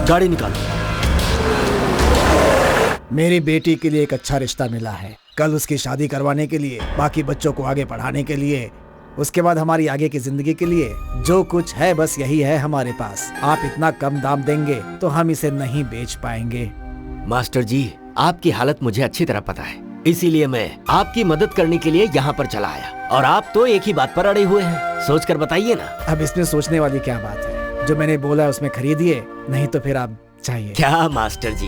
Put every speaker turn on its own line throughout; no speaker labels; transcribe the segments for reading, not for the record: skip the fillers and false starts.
गाड़ी निकालो।
मेरी बेटी के लिए एक अच्छा रिश्ता मिला है। कल उसकी शादी करवाने के लिए, बाकी बच्चों को आगे पढ़ाने के लिए, उसके बाद हमारी आगे की जिंदगी के लिए जो कुछ है बस यही है हमारे पास। आप इतना कम दाम देंगे तो हम इसे नहीं बेच पाएंगे।
मास्टर जी, आपकी हालत मुझे अच्छी तरह पता है, इसीलिए मैं आपकी मदद करने के लिए यहाँ पर चला आया। और आप तो एक ही बात पर अड़े हुए हैं, सोच कर बताइए ना।
अब इसमें सोचने वाली क्या बात है? जो मैंने बोला उसमें खरीदिए, नहीं तो फिर आप चाहिए।
क्या मास्टर जी,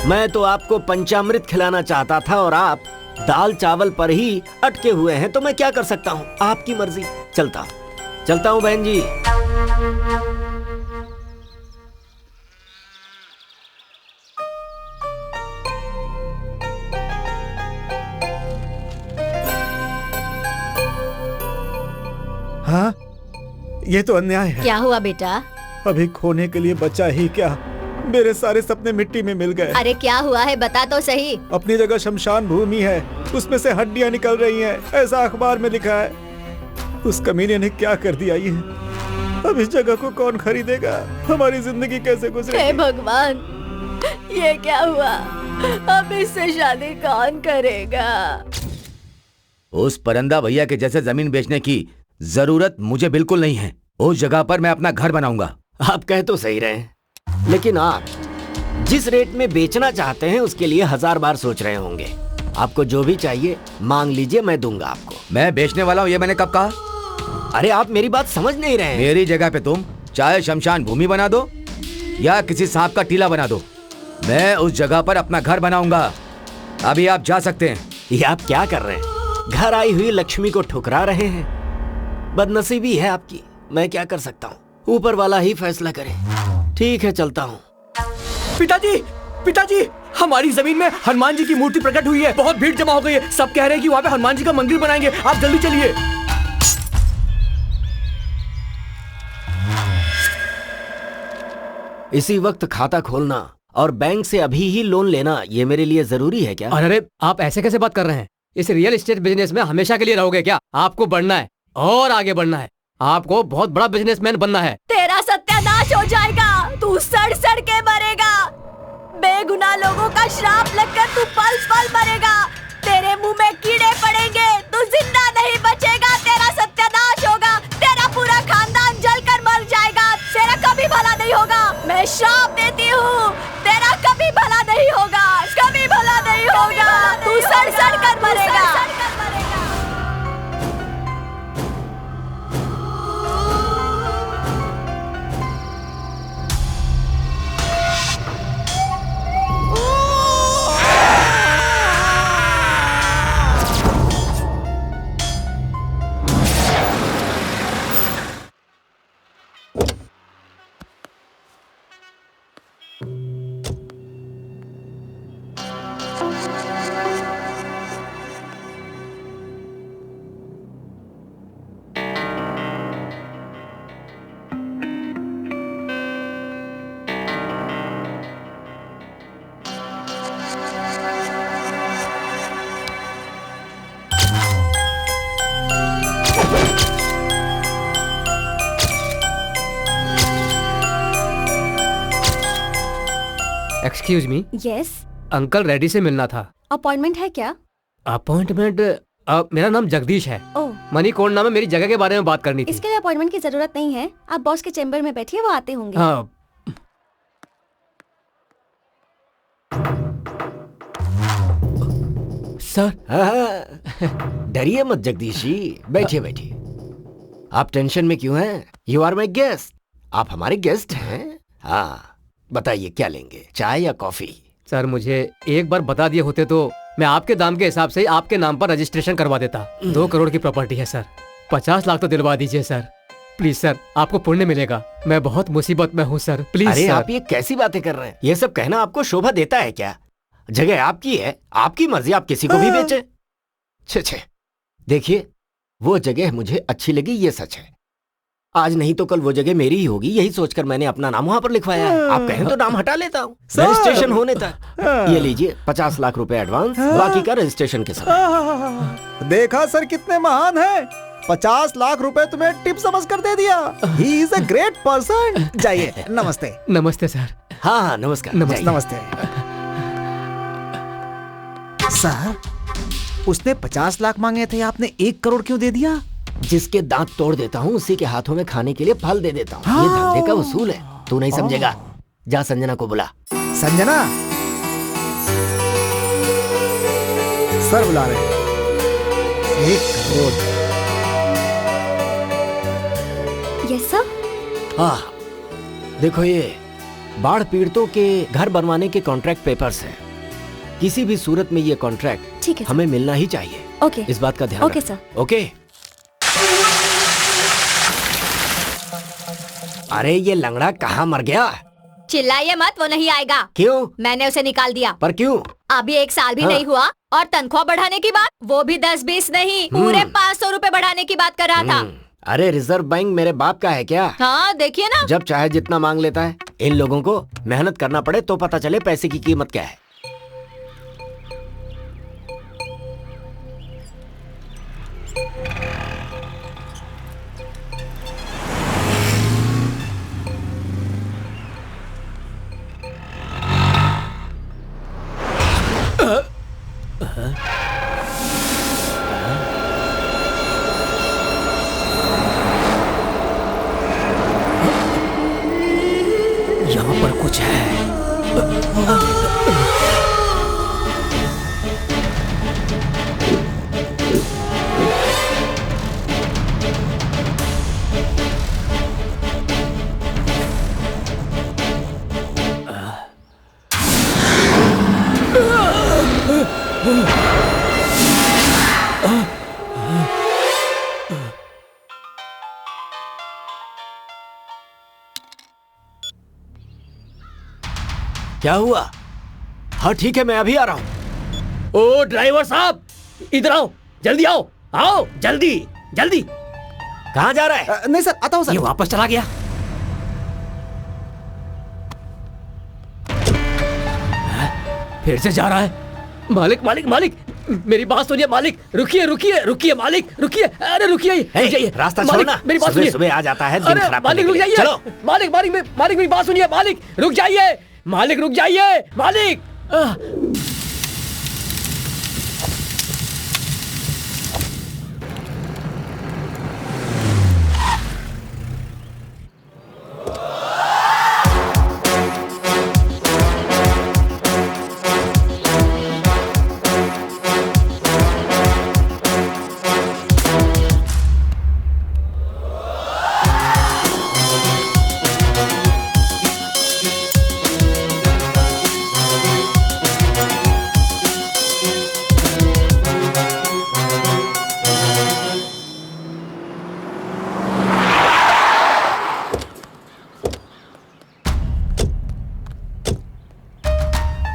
मैं तो आपको पंचामृत खिलाना चाहता था और आप दाल चावल पर ही अटके हुए हैं, तो मैं क्या कर सकता हूँ? आपकी मर्जी। चलता हूँ बहन जी।
हाँ, ये तो अन्याय है।
क्या हुआ बेटा?
अभी खोने के लिए बचा ही क्या, मेरे सारे सपने मिट्टी में मिल गए।
अरे क्या हुआ है, बता तो सही।
अपनी जगह शमशान भूमि है, उसमें से हड्डियां निकल रही हैं, ऐसा अखबार में लिखा है। उस कमीने ने क्या कर दिया ये? अब इस जगह को कौन खरीदेगा? हमारी जिंदगी कैसे गुजरेगी?
हे भगवान, ये क्या हुआ? अब इससे शादी कौन करेगा?
उस परंदा भैया के जैसे जमीन बेचने की जरूरत मुझे बिल्कुल नहीं है। उस जगह पर मैं अपना घर बनाऊंगा।
आप कह तो सही रहे हैं, लेकिन आप जिस रेट में बेचना चाहते हैं उसके लिए 1000 बार सोच रहे होंगे। आपको जो भी चाहिए मांग लीजिए, मैं दूंगा आपको।
मैं बेचने वाला हूँ ये मैंने कब कहा?
अरे आप मेरी बात समझ नहीं रहे हैं।
मेरी जगह पे तुम चाहे शमशान भूमि बना दो या किसी सांप का टीला बना दो, मैं उस जगह पर अपना घर बनाऊंगा। अभी आप जा सकते हैं।
ये आप क्या कर रहे हैं? घर आई हुई लक्ष्मी को ठुकरा रहे हैं। बदनसीबी है आपकी, मैं क्या कर सकता हूँ? ऊपर वाला ही फैसला करे। ठीक है, चलता हूँ।
पिताजी, हमारी जमीन में हनुमान जी की मूर्ति प्रकट हुई है। बहुत भीड़ जमा हो गई है। सब कह रहे हैं कि वहाँ पे हनुमान जी का मंदिर बनाएंगे। आप जल्दी चलिए।
इसी वक्त खाता खोलना और बैंक से अभी ही लोन लेना, ये मेरे लिए जरूरी है क्या?
अरे आप ऐसे कैसे बात कर रहे हैं? इस रियल एस्टेट बिजनेस में हमेशा के लिए रहोगे क्या? आपको बढ़ना है और आगे बढ़ना है। आपको बहुत बड़ा बिजनेसमैन बनना है।
तेरा सत्यानाश हो जाएगा, तू सड़ सड़ के मरेगा। बेगुनाह लोगों का श्राप लगकर तू पल पल मरेगा। तेरे मुंह में कीड़े पड़ेंगे, तू जिंदा नहीं बचेगा। तेरा सत्यानाश होगा, तेरा पूरा खानदान जलकर मर जाएगा। तेरा कभी भला नहीं होगा। मैं श्राप देती हूँ, तेरा कभी भला नहीं होगा, कभी भला नहीं होगा। तू सड़ सड़ कर मरेगा।
Excuse me.
Yes.
Uncle Reddy से मिलना था।
अपॉइंटमेंट है क्या?
अपॉइंटमेंट? मेरा नाम जगदीश है।
ओह,
मनी कोड नाम है। मेरी जगह के बारे में बात करनी थी।
इसके लिए अपॉइंटमेंट की जरूरत नहीं है। आप बॉस के चेम्बर में बैठिए, वो आते होंगे।
हाँ।
सर, डरिए मत जगदीश जी, बैठिए बैठिए। आप टेंशन में क्यों हैं? You are my guest. आप हमारे गेस्ट हैं। हाँ, बताइए क्या लेंगे, चाय या कॉफी?
सर, मुझे एक बार बता दिए होते तो मैं आपके दाम के हिसाब से आपके नाम पर रजिस्ट्रेशन करवा देता। 2 करोड़ की प्रॉपर्टी है सर। 50 लाख तो दिलवा दीजिए सर, प्लीज सर। आपको पुण्य मिलेगा। मैं बहुत मुसीबत में हूँ सर, प्लीज।
अरे
सर।
आप ये कैसी बातें कर रहे हैं? ये सब कहना आपको शोभा देता है क्या? जगह आपकी है, आपकी मर्जी, आप किसी को भी बेचे। छे छे, देखिए वो जगह मुझे अच्छी लगी, ये सच है। आज नहीं तो कल वो जगह मेरी ही होगी, यही सोचकर मैंने अपना नाम वहां पर लिखवाया है। आप कहें तो नाम हटा लेता हूँ रजिस्ट्रेशन होने तक। ये लीजिए 50 लाख रुपए एडवांस, बाकी का रजिस्ट्रेशन के समय।
देखा सर कितने महान है, 50 लाख रुपए तुम्हें टिप समझ कर दे दिया। He is a great person. जाइए, नमस्ते।
नमस्ते सर।
हाँ हाँ नमस्कार।
नमस्ते।
जाइए।
नमस्ते सर, उसने 50 लाख मांगे थे, आपने 1 करोड़ क्यों दे दिया?
जिसके दांत तोड़ देता हूँ उसी के हाथों में खाने के लिए फल दे देता हूँ। ये धंधे का उसूल है, तू नहीं समझेगा। जा संजना को बुला।
संजना सर बुला रहे हैं। 1 करोड़।
Yes sir.
हाँ देखो, ये बाढ़ पीड़ितों के घर बनवाने के कॉन्ट्रैक्ट पेपर्स हैं। किसी भी सूरत में ये कॉन्ट्रैक्ट
ठीक है
हमें मिलना ही चाहिए।
ओके।
इस बात का ध्यान
ओके
रखना।
सर।
ओके। अरे ये लंगड़ा कहाँ मर गया?
चिल्लाइए मत, वो नहीं आएगा।
क्यों?
मैंने उसे निकाल दिया।
पर क्यों?
अभी 1 साल भी
हाँ।
नहीं हुआ और तनख्वाह बढ़ाने की बात, वो भी 10-20 नहीं, पूरे 500 रुपए बढ़ाने की बात कर रहा था।
अरे रिजर्व बैंक मेरे बाप का है क्या?
हाँ देखिए ना।
जब चाहे जितना मांग लेता है। इन लोगों को मेहनत करना पड़े तो पता चले पैसे की कीमत क्या है। यहाँ पर कुछ है। क्या हुआ? हाँ ठीक है, मैं अभी आ रहा हूँ।
ओ ड्राइवर साहब, इधर आओ, जल्दी आओ, आओ जल्दी जल्दी।
कहाँ जा रहा है?
नहीं सर, आता हूँ
ये
सर।
वापस चला गया। फिर से जा रहा है। मालिक मालिक मालिक, मेरी बात सुनिए मालिक। रुकिए रुकिए रुकिए मालिक, रुकिए। अरे रुकिए, रुक जाइए।
रास्ता
मालिक,
छोड़ना।
मेरी बात
सुबह
सुनिए।
सुबह आ जाता है दिन
अरे
खराब
मालिक
करने
रुक
के लिए।
जाइए।
चलो।
मालिक मालिक मालिक मेरी बात सुनिए। मालिक रुक जाइए, मालिक रुक जाइए, मालिक।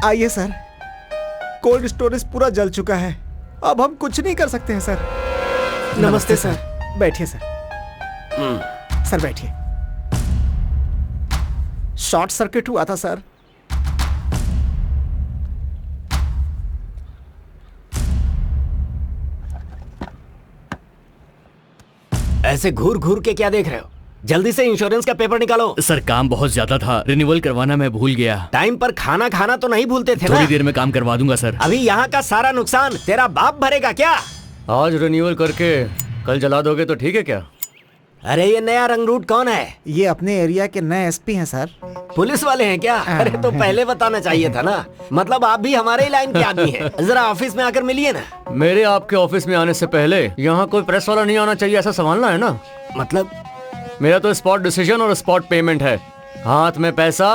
आइए सर, कोल्ड स्टोरेज पूरा जल चुका है, अब हम कुछ नहीं कर सकते हैं सर।
नमस्ते सर।
बैठिए सर। सर बैठिए। शॉर्ट सर्किट हुआ था सर।
ऐसे घूर घूर के क्या देख रहे हो? जल्दी से इंश्योरेंस का पेपर निकालो।
सर काम बहुत ज्यादा था, रिन्यूअल करवाना मैं भूल गया।
टाइम पर खाना खाना तो नहीं भूलते थे ना?
थोड़ी देर में काम करवा दूंगा सर।
अभी यहाँ का सारा नुकसान तेरा बाप भरेगा क्या?
आज रिन्यूअल करके कल जला दोगे तो ठीक है क्या?
अरे ये नया रंगरूट कौन है?
ये अपने एरिया के नए एसपी हैं सर।
पुलिस वाले हैं क्या? अरे तो पहले बताना चाहिए था ना। मतलब आप भी हमारे ही लाइन के आदमी हैं। जरा ऑफिस में आकर मिलिए ना।
मेरे आपके ऑफिस में आने से पहले यहाँ कोई प्रेस वाला नहीं आना चाहिए, ऐसा संभालना है ना?
मतलब
मेरा तो स्पॉट डिसीजन और स्पॉट पेमेंट है। हाथ में पैसा,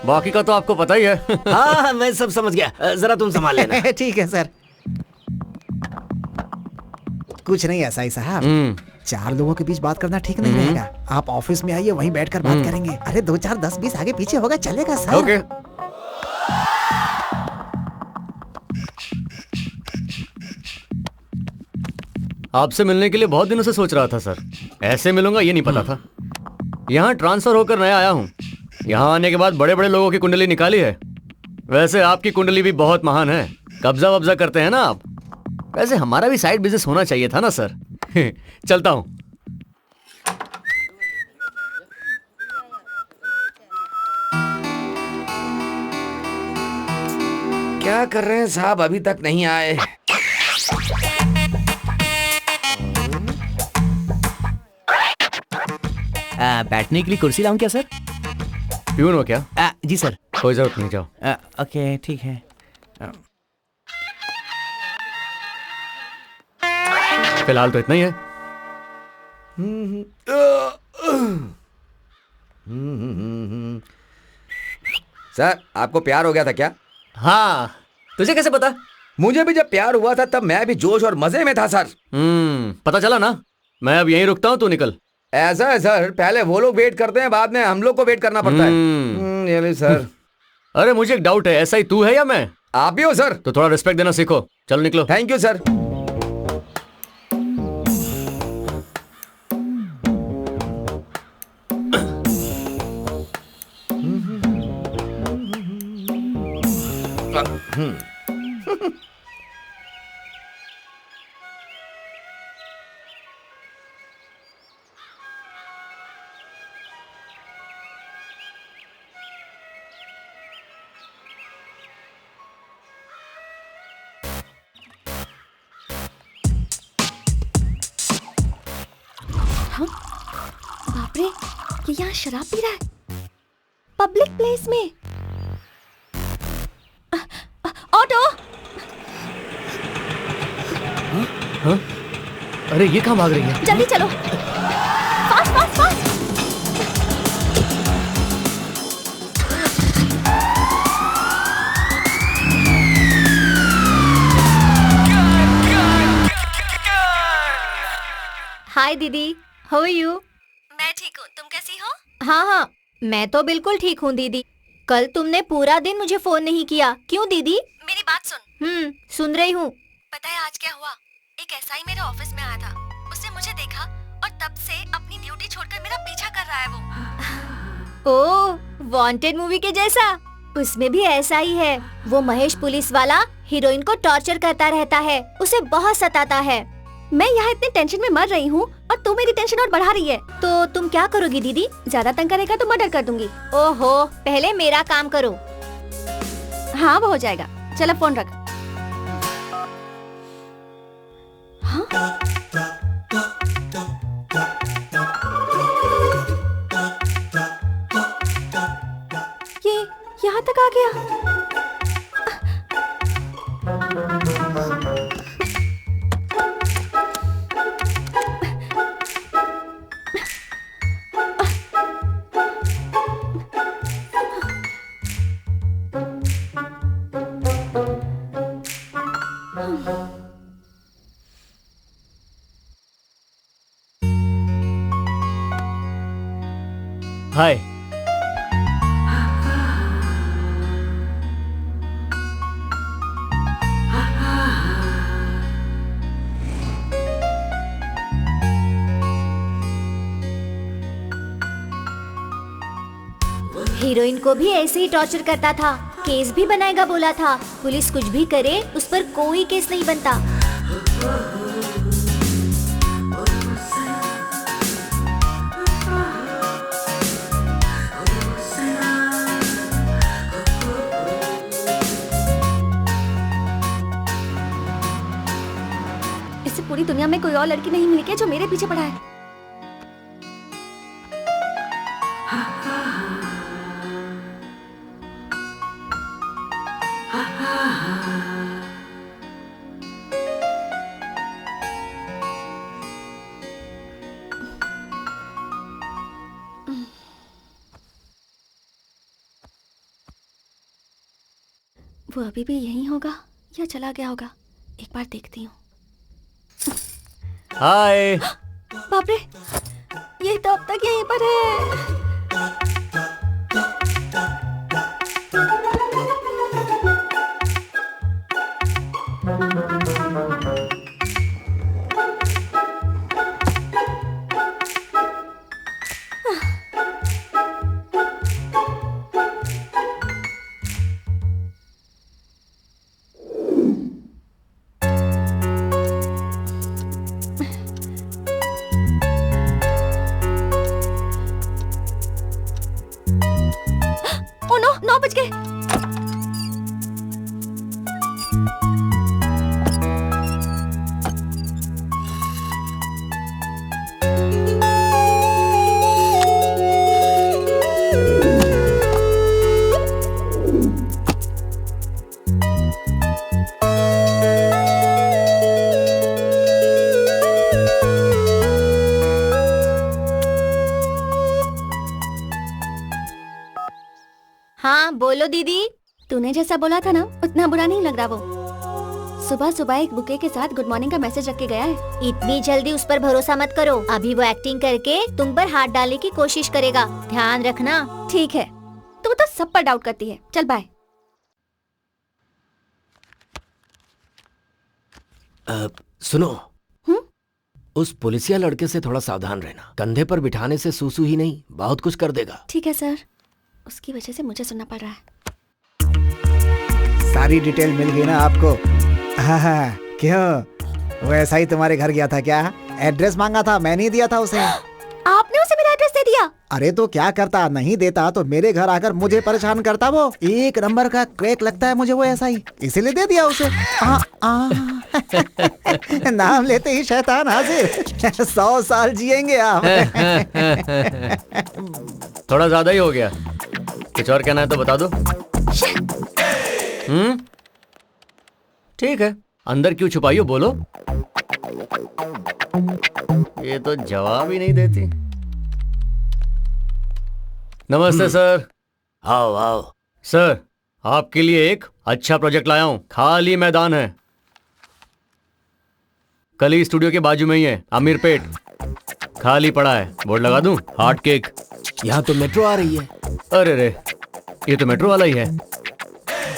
बाकी का तो आपको पता ही है।
हाँ मैं सब समझ गया, जरा तुम संभाल लेना।
ठीक है सर। कुछ नहीं ऐसा ही साहब, 4 लोगों के बीच बात करना ठीक नहीं रहेगा। आप ऑफिस में आइए, वहीं बैठकर बात करेंगे। अरे 2 4 10 20 आगे पीछे होगा, चलेगा सर।
ओके। आपसे मिलने के लिए बहुत दिनों से सोच रहा था सर। ऐसे मिलूंगा ये नहीं पता था। यहाँ ट्रांसफर होकर नया आया हूँ। यहाँ आने के बाद बड़े बड़े लोगों की कुंडली निकाली है। वैसे आपकी कुंडली भी बहुत महान है। कब्जा वब्जा करते हैं ना आप। वैसे हमारा भी साइड बिजनेस होना चाहिए था ना सर। चलता हूँ।
क्या कर रहे हैं साहब, अभी तक नहीं आए?
बैठने के लिए कुर्सी लाऊं क्या सर?
प्यून हो क्या?
जी सर।
कोई जरूरत नहीं, जाओ।
ओके ठीक है।
फिलहाल तो इतना ही है।
सर, आपको प्यार हो गया था क्या?
हाँ, तुझे कैसे पता?
मुझे भी जब प्यार हुआ था तब मैं भी जोश और मजे में था सर।
पता चला ना। मैं अब यहीं रुकता हूँ, तू निकल।
ऐसा है सर, पहले वो लोग वेट करते हैं, बाद में हम लोग को वेट करना पड़ता है। ये ली सर।
अरे मुझे एक डाउट है, ऐसा ही तू है या मैं?
आप भी हो सर।
तो थोड़ा रिस्पेक्ट देना सीखो। चलो निकलो।
Thank you sir.
बाप रे, ये यहाँ शराब पी रहा है पब्लिक प्लेस में। ऑटो।
हाँ? अरे ये कहाँ भाग रही है?
जल्दी चलो, फास्ट फास्ट फास्ट। हाय दीदी, हाउ आर यू? मैं ठीक हूँ, तुम कैसी हो? हाँ हाँ, मैं तो बिल्कुल ठीक हूँ दीदी। कल तुमने पूरा दिन मुझे फोन नहीं किया, क्यों दीदी? मेरी बात सुन। सुन रही हूँ। पता है आज क्या हुआ? एक एसआई मेरे ऑफिस में आया था। उसने मुझे देखा और तब से अपनी ड्यूटी छोड़कर मेरा पीछा कर रहा है वो। ओह, वांटेड मूवी के जैसा। उसमें भी ऐसा ही है। वो महेश पुलिस वाला हीरोइन को टॉर्चर करता रहता है, उसे बहुत सताता है। मैं यहाँ इतने टेंशन में मर रही हूँ और तू मेरी टेंशन और बढ़ा रही है। तो तुम क्या करोगी दीदी? ज्यादा तंग करेगा तो मर्डर कर दूंगी। ओहो, पहले मेरा काम करो। हाँ वो हो जाएगा, चलो फोन रख। हाँ? ये यहाँ तक आ गया।
हाय।
हीरोइन को भी ऐसे ही टॉर्चर करता था, केस भी बनाएगा बोला था। पुलिस कुछ भी करे उस पर कोई केस नहीं बनता। इससे पूरी दुनिया में कोई और लड़की नहीं मिली क्या जो मेरे पीछे पड़ा है? वो अभी भी यहीं होगा या चला गया होगा? एक बार देखती हूँ।
हाय।
बाप रे, ये तो अब तक यहीं पर है। ओ नो, 9 बज गए। हाँ बोलो दीदी। तूने जैसा बोला था ना उतना बुरा नहीं लग रहा वो। सुबह सुबह एक बुके के साथ गुड मॉर्निंग का मैसेज रख के गया है। इतनी जल्दी उस पर भरोसा मत करो, अभी वो एक्टिंग करके तुम पर हाथ डालने की कोशिश करेगा, ध्यान रखना। ठीक है, तू तो सब पर डाउट करती है। चल बाय।
सुनो, उस पुलिसिया लड़के से थोड़ा सावधान रहना। कंधे पर बिठाने से सूसू ही नहीं बहुत कुछ कर देगा।
ठीक है सर, उसकी वजह से मुझे सुनना पड़ रहा है।
सारी डिटेल मिल गई ना आपको? हाँ, क्यों वो ऐसा ही तुम्हारे घर गया था क्या? एड्रेस मांगा था, मैं नहीं दिया था उसे।
आपने उसे मेरा एड्रेस दे दिया?
अरे तो क्या करता, नहीं देता तो मेरे घर आकर मुझे परेशान करता। वो एक नंबर का क्रैक लगता है मुझे वो ऐसा ही, इसीलिए दे दिया उसे। नाम लेते ही शैतान हाजिर। 100 साल जिएंगे आप।
थोड़ा ज्यादा ही हो गया। कुछ और कहना है तो बता दो। ठीक है, अंदर क्यों छुपाई हो, बोलो। ये तो जवाब ही नहीं देती। नमस्ते सर।
आओ आओ।
सर, आपके लिए एक अच्छा प्रोजेक्ट लाया हूं। खाली मैदान है, कली स्टूडियो के बाजू में ही है, अमीरपेट। खाली पड़ा है, बोर्ड लगा दूं? Heart cake.
यहाँ तो मेट्रो आ रही है।
अरे रे, ये तो मेट्रो वाला ही है।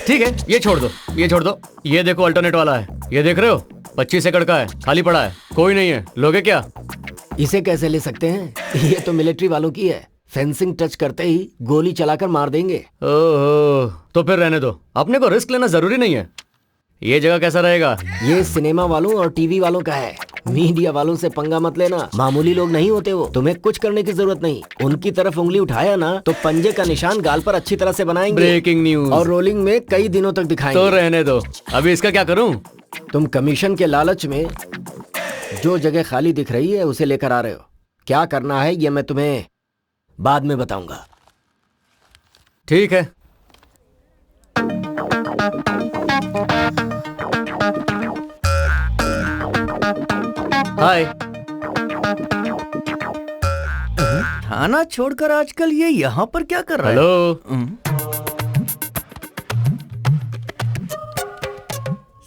ठीक है, ये छोड़ दो, ये छोड़ दो। ये देखो अल्टरनेट वाला है, ये देख रहे हो? 25 एकड़ का है, खाली पड़ा है, कोई नहीं है। लोगे क्या?
इसे कैसे ले सकते हैं? ये तो मिलिट्री वालों की है। फेंसिंग टच करते ही गोली चलाकर मार देंगे।
ओहो, तो फिर रहने दो, अपने को रिस्क लेना जरूरी नहीं है। ये जगह कैसा रहेगा?
ये सिनेमा वालों और टीवी वालों का है, मीडिया वालों से पंगा मत लेना। मामूली लोग नहीं होते वो, तुम्हें कुछ करने की जरूरत नहीं। उनकी तरफ उंगली उठाया ना तो पंजे का निशान गाल पर अच्छी तरह से बनाएंगे।
Breaking news.
और रोलिंग में कई दिनों तक दिखाएंगे।
तो रहने दो, अभी इसका क्या करूं?
तुम कमीशन के लालच में जो जगह खाली दिख रही है उसे लेकर आ रहे हो। क्या करना है ये मैं तुम्हें बाद में बताऊंगा।
ठीक है। हाय।
थाना छोड़कर आजकल ये यहाँ पर क्या कर रहा है?
हेलो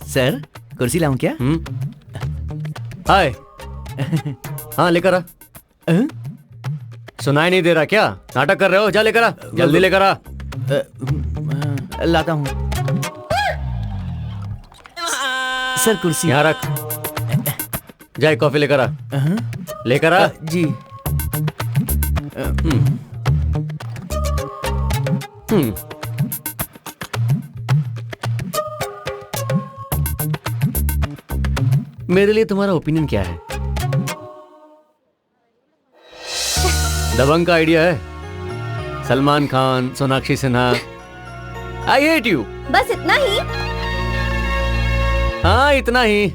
सर, कुर्सी लाऊं क्या?
हाय। हाँ लेकर आ। सुनाई नहीं दे रहा क्या? नाटक कर रहे हो? जा लेकर आ, जल्दी लेकर आ।
लाता हूँ। सर कुर्सी
यहाँ रख। जा एक कॉफी लेकर आ। लेकर आ।
जी।
मेरे लिए तुम्हारा ओपिनियन क्या है? दबंग का आइडिया है? Salman Khan, Sonakshi Sinha. I hate you.
बस इतना ही?
हाँ इतना ही।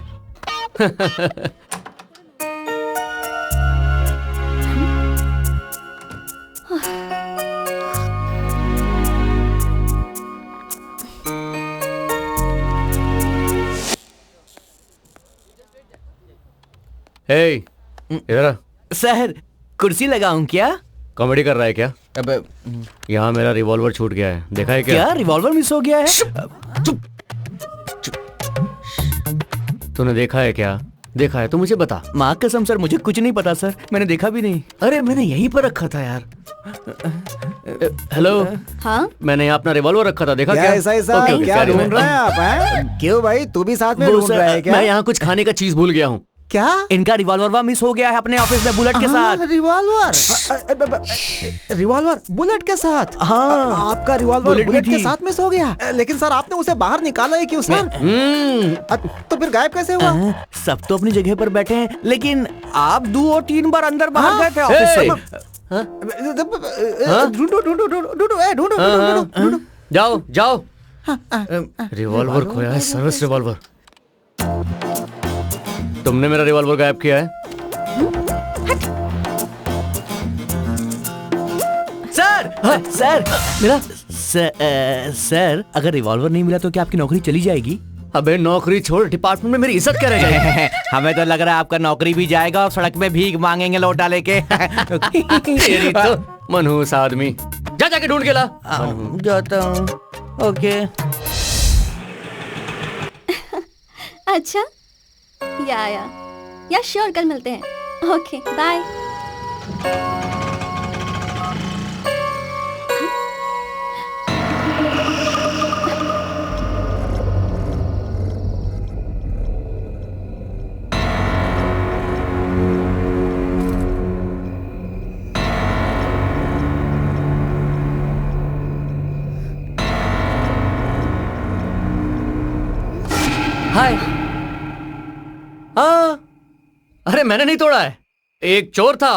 हे, इधर आ।
सर, कुर्सी लगाऊं क्या?
कॉमेडी कर रहा है क्या?
अब
यहाँ मेरा रिवॉल्वर छूट गया है, देखा है क्या?
क्या रिवॉल्वर मिस हो गया है?
तूने देखा है क्या? देखा है तो मुझे बता।
माँ कसम सर, मुझे कुछ नहीं पता सर, मैंने देखा भी नहीं।
अरे मैंने यहीं पर रखा था यार। हेलो।
हाँ?
मैंने यहाँ अपना रिवॉल्वर रखा था, देखा
क्या
क्या?
ऐसा ऐसा
ओके, ओके,
क्या
carry on.
ढूंढ रहे हैं आप? हैं? क्यों भाई, तू भी साथ में
वो
ढूंढ
सर,
रहा है क्या?
मैं यहाँ कुछ खाने का चीज भूल गया हूँ।
क्या?
इनका रिवॉल्वर मिस हो गया है अपने ऑफिस में बुलेट के साथ।
रिवॉल्वर? रिवॉल्वर बुलेट के साथ?
हाँ।
आपका रिवॉल्वर
बुलेट भी
बुलेट के
थी।
साथ मिस हो गया? लेकिन सर आपने उसे बाहर निकाला है क्यों सर? तो फिर गायब कैसे हुआ?
सब तो अपनी जगह पर बैठे हैं, लेकिन आप 2 और 3 बार अंदर बाहर गए थे ऑफिस
हे!
से।
हाँ?
ढूंढो ढूंढो ढूंढो ढूंढो ढूंढो ढूंढो ढूंढो।
जाओ जाओ। रिवॉल्वर खोया है, सर्विस रिवॉल्वर। तुमने मेरा रिवॉल्वर गायब किया है।
सर सर
मिला?
सर अगर रिवॉल्वर नहीं मिला तो क्या आपकी नौकरी चली जाएगी?
अबे नौकरी छोड़, डिपार्टमेंट में मेरी इज्जत क्या रह जाएगी?
हमें तो लग रहा है आपका नौकरी भी जाएगा और सड़क में भीख मांगेंगे लौटा लेके।
तेरी तो मनहूस आदमी। जा जाके ढूंढ के ला।
जाता हूँ। ओके।
अच्छा, या श्योर, कल मिलते हैं। Okay bye.
हाय। हाँ, अरे मैंने नहीं तोड़ा है, एक चोर था,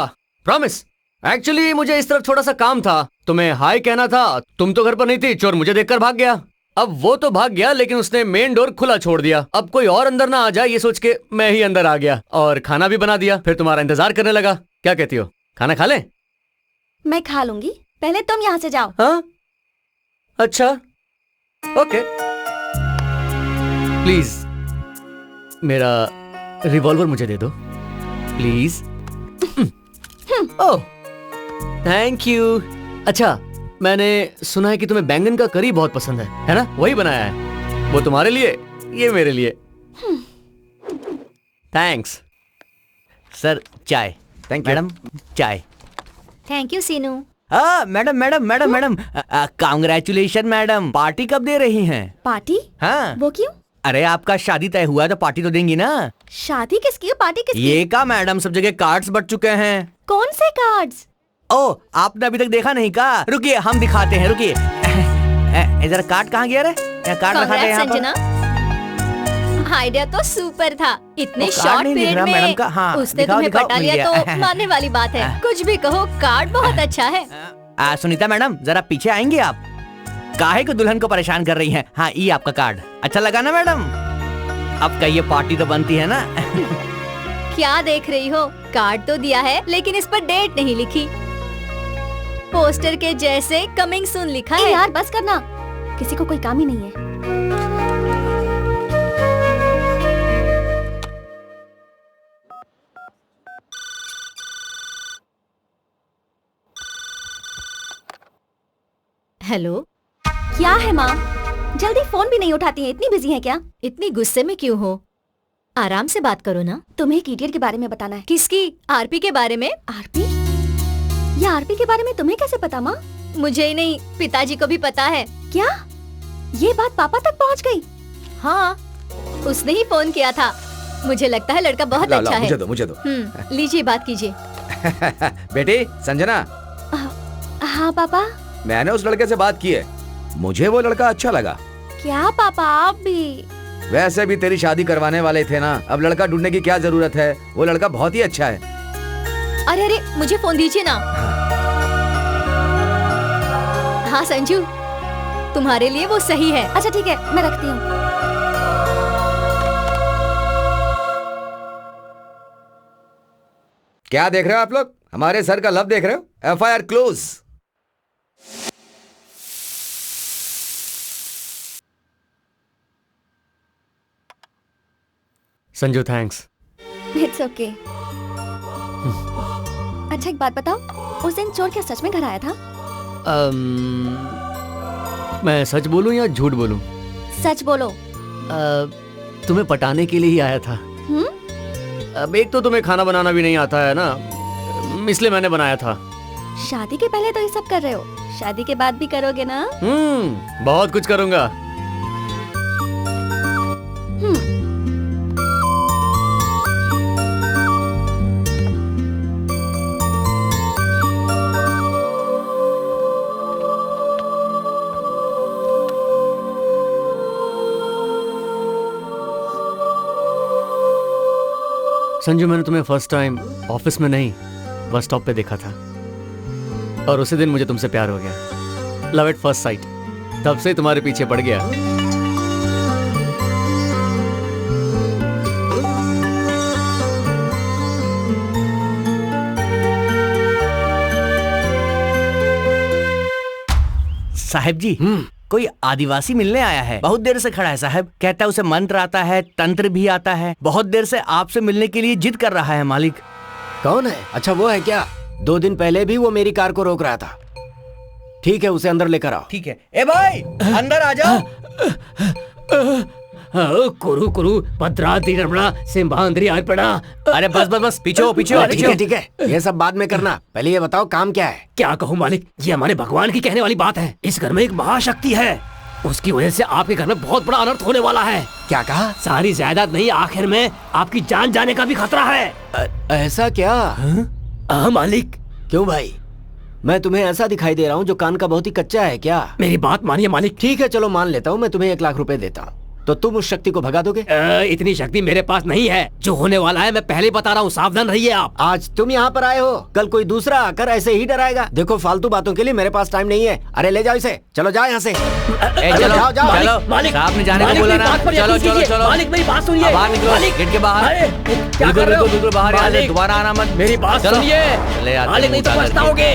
प्रॉमिस। एक्चुअली मुझे इस तरफ थोड़ा सा काम था, तुम्हें हाय कहना था। तुम तो घर पर नहीं थी, चोर मुझे देखकर भाग गया। अब वो तो भाग गया, लेकिन उसने मेन डोर खुला छोड़ दिया। अब कोई और अंदर ना आ जाए ये सोच के मैं ही अंदर आ गया और खाना भी बना दिया। फिर तुम्हारा इंतजार करने लगा। क्या कहती हो, खाना खा लें?
मैं खा लूंगी, पहले तुम यहाँ से जाओ।
हाँ अच्छा, ओके। प्लीज मेरा रिवॉल्वर मुझे दे दो, प्लीज। Oh thank you. अच्छा, मैंने सुना है कि तुम्हें बैंगन का करी बहुत पसंद है ना? वही बनाया है, वो तुम्हारे लिए, ये मेरे लिए। थैंक्स।
सर चाय।
थैंक यू
मैडम चाय।
थैंक यू सीनू।
हाँ madam madam madam madam, congratulation madam. Party कब दे रही हैं?
पार्टी?
हाँ।
वो क्यों?
अरे आपका शादी तय हुआ है तो पार्टी तो देंगी ना।
शादी किसकी है, पार्टी किसकी?
ये का मैडम, सब जगह कार्ड्स बट चुके हैं।
कौन से कार्ड्स?
ओ आपने अभी तक देखा नहीं का? रुकिए हम दिखाते हैं, रुकिए। जरा कार्ड कहाँ गया रे? कार्ड रखा था यहाँ पर।
संजना, आइडिया तो सुपर था। इतने
वो कार्ड
शॉर्ट
नहीं दिख
पीरियड
रहा मैडम
में
का। हाँ,
उसने
दिखाओ,
तुम्हें
दिखाओ,
पटा
मिल
लिया
गया।
तो मानने वाली बात है। कुछ भी कहो, कार्ड बहुत अच्छा है।
सुनीता मैडम जरा पीछे आएंगे आप? काहे को दुल्हन को परेशान कर रही हैं? हाँ ये आपका कार्ड अच्छा लगा ना मैडम? अब कहिए पार्टी तो बनती है ना?
क्या देख रही हो, कार्ड तो दिया है लेकिन इस पर डेट नहीं लिखी। पोस्टर के जैसे कमिंग सून लिखा है। यार बस करना, किसी को कोई काम ही नहीं है। हेलो, क्या है माँ? जल्दी फोन भी नहीं उठाती है, इतनी बिजी है क्या? इतनी गुस्से में क्यों हो? आराम से बात करो ना। तुम्हें एक इडियट के बारे में बताना है। किसकी? आरपी के बारे में। आरपी? ये आरपी के बारे में तुम्हें कैसे पता माँ? मुझे ही नहीं, पिताजी को भी पता है। क्या ये बात पापा तक पहुँच गई? हाँ, उसने ही फोन किया था। मुझे लगता है लड़का बहुत अच्छा है।
मुझे दो।
लीजिए, बात कीजिए।
बेटी संजना।
हाँ पापा।
मैंने उस लड़के से बात की है, मुझे वो लड़का अच्छा लगा।
क्या पापा, आप भी?
वैसे भी तेरी शादी करवाने वाले थे ना, अब लड़का ढूंढने की क्या जरूरत है? वो लड़का बहुत ही अच्छा है।
अरे अरे, मुझे फोन दीजिए ना। हाँ संजू, तुम्हारे लिए वो सही है। अच्छा ठीक है, मैं रखती हूँ।
क्या देख रहे हो आप लोग? हमारे सर का लब देख रहे हो? FIR close.
Sanju thanks.
It's okay. अच्छा एक बात बताओ, उस दिन चोर क्या सच में घर आया था?
मैं सच बोलूं या झूठ बोलूं?
सच बोलो।
तुम्हें पटाने के लिए ही आया था। अब एक तो तुम्हें खाना बनाना भी नहीं आता है ना, इसलिए मैंने बनाया था।
शादी के पहले तो ये सब कर रहे हो, शादी के बाद भी करोगे ना?
बहुत कुछ करूंगा। संजू, मैंने तुम्हें फर्स्ट टाइम ऑफिस में नहीं, बस स्टॉप पे देखा था। और उसी दिन मुझे तुमसे प्यार हो गया। Love at first sight. तब से तुम्हारे पीछे पड़ गया।
साहब जी, कोई आदिवासी मिलने आया है। बहुत देर से खड़ा है साहब। कहता है उसे मंत्र आता है, तंत्र भी आता है। बहुत देर से आपसे मिलने के लिए जिद कर रहा है मालिक।
कौन है? अच्छा वो है क्या? 2 दिन पहले भी वो मेरी कार को रोक रहा था। ठीक है, उसे अंदर लेकर आओ।
ठीक है। ए भाई, अंदर आ जाओ।
कुरु कुरु भद्राद्रि रमणा सिंहाद्रि आर्पणा।
अरे बस बस बस, पीछे हो पीछे हो।
ठीक है ठीक है, ये सब बाद में करना। पहले ये बताओ काम क्या है?
क्या कहूँ मालिक, ये हमारे भगवान की कहने वाली बात है। इस घर में एक महाशक्ति है, उसकी वजह से आपके घर में बहुत बड़ा अनर्थ होने वाला है।
क्या कहा?
सारी जायदाद नहीं, आखिर में आपकी जान जाने का भी खतरा है।
ऐसा क्या?
हाँ मालिक।
क्यों भाई, मैं तुम्हें ऐसा दिखाई दे रहा हूँ जो कान का बहुत ही कच्चा है क्या?
मेरी बात मानिए मालिक।
ठीक है चलो मान लेता हूँ, मैं तुम्हें 1 लाख रुपए देता हूँ, तो तुम उस शक्ति को भगा दोगे?
इतनी शक्ति मेरे पास नहीं है। जो होने वाला है मैं पहले बता रहा हूँ, सावधान रहिए आप।
आज तुम यहाँ पर आए हो, कल कोई दूसरा आकर ऐसे ही डराएगा। देखो फालतू बातों के लिए मेरे पास टाइम नहीं है। अरे ले जाओ इसे, चलो जाओ यहाँ से।
चलो
जाओ जाओ।
चलो,
मालिक,
साहब ने जाने को बोला ना। चलो चलो चलो
मालिक मेरी बात सुनिए।
बाहर निकलो, गेट के बाहर।
क्या कर रहे हो?
बिल्कुल बाहर आ जाओ, दोबारा आना मत।
मेरी बात
चलो।
सुनिए
ले आते
मालिक, नहीं तो
मुंह
पछताओगे।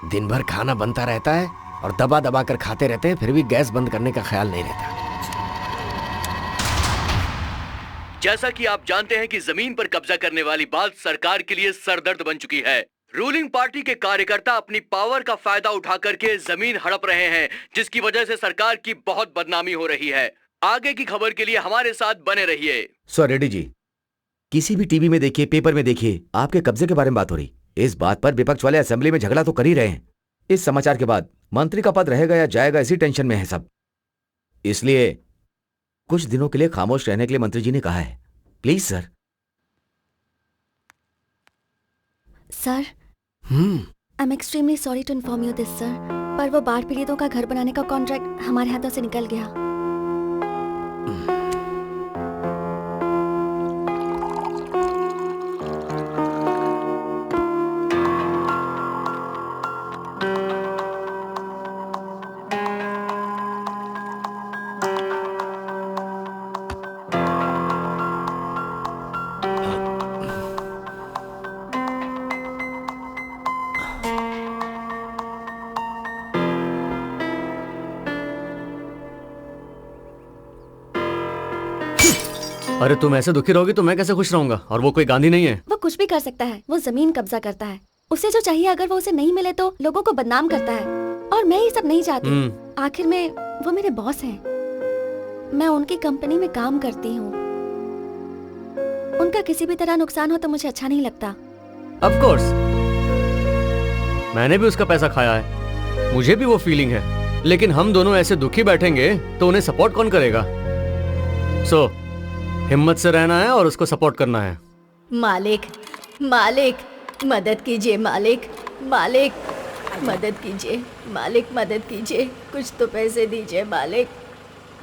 दिन भर खाना बनता रहता है और दबा दबा कर खाते रहते हैं, फिर भी गैस बंद करने का ख्याल नहीं रहता।
जैसा कि आप जानते हैं कि जमीन पर कब्जा करने वाली बात सरकार के लिए सरदर्द बन चुकी है। रूलिंग पार्टी के कार्यकर्ता अपनी पावर का फायदा उठा करके जमीन हड़प रहे हैं, जिसकी वजह से सरकार की बहुत बदनामी हो रही है। आगे की खबर के लिए हमारे साथ बने रहिए।
सर रेड्डी जी, किसी भी टीवी में देखिए, पेपर में देखिए, आपके कब्जे के बारे में बात हो रही। इस बात पर विपक्ष वाले असेंबली में झगड़ा तो कर ही रहे हैं। इस समाचार के बाद मंत्री का पद रहेगा या जाएगा, इसी टेंशन में है सब। इसलिए कुछ दिनों के लिए खामोश रहने के लिए मंत्री जी ने कहा है। Please sir.
Sir, I am extremely sorry to inform you this sir, पर वो बाढ़ पीड़ितों का घर बनाने का कॉन्ट्रैक्ट हमारे हाथों से निकल गया।
अरे तुम ऐसे दुखी रहोगी तो मैं कैसे खुश रहूंगा? और वो कोई गांधी नहीं है।
वो कुछ भी कर सकता है, वो जमीन कब्जा करता है। उसे जो चाहिए अगर वो उसे नहीं मिले तो लोगों को बदनाम करता है, और मैं ये सब नहीं चाहती। आखिर में वो मेरे बॉस हैं, मैं उनकी कंपनी में काम करती हूँ। उनका किसी भी तरह नुकसान हो तो मुझे अच्छा नहीं लगता।
ऑफ कोर्स, मैंने भी उसका पैसा खाया है, मुझे भी वो फीलिंग है। लेकिन हम दोनों ऐसे दुखी बैठेंगे तो उन्हें सपोर्ट कौन करेगा? सो हिम्मत से रहना है और उसको सपोर्ट करना है।
मालिक, मालिक मदद कीजिए, मालिक, मालिक मदद कीजिए, मालिक मदद कीजिए, कुछ तो पैसे दीजिए मालिक,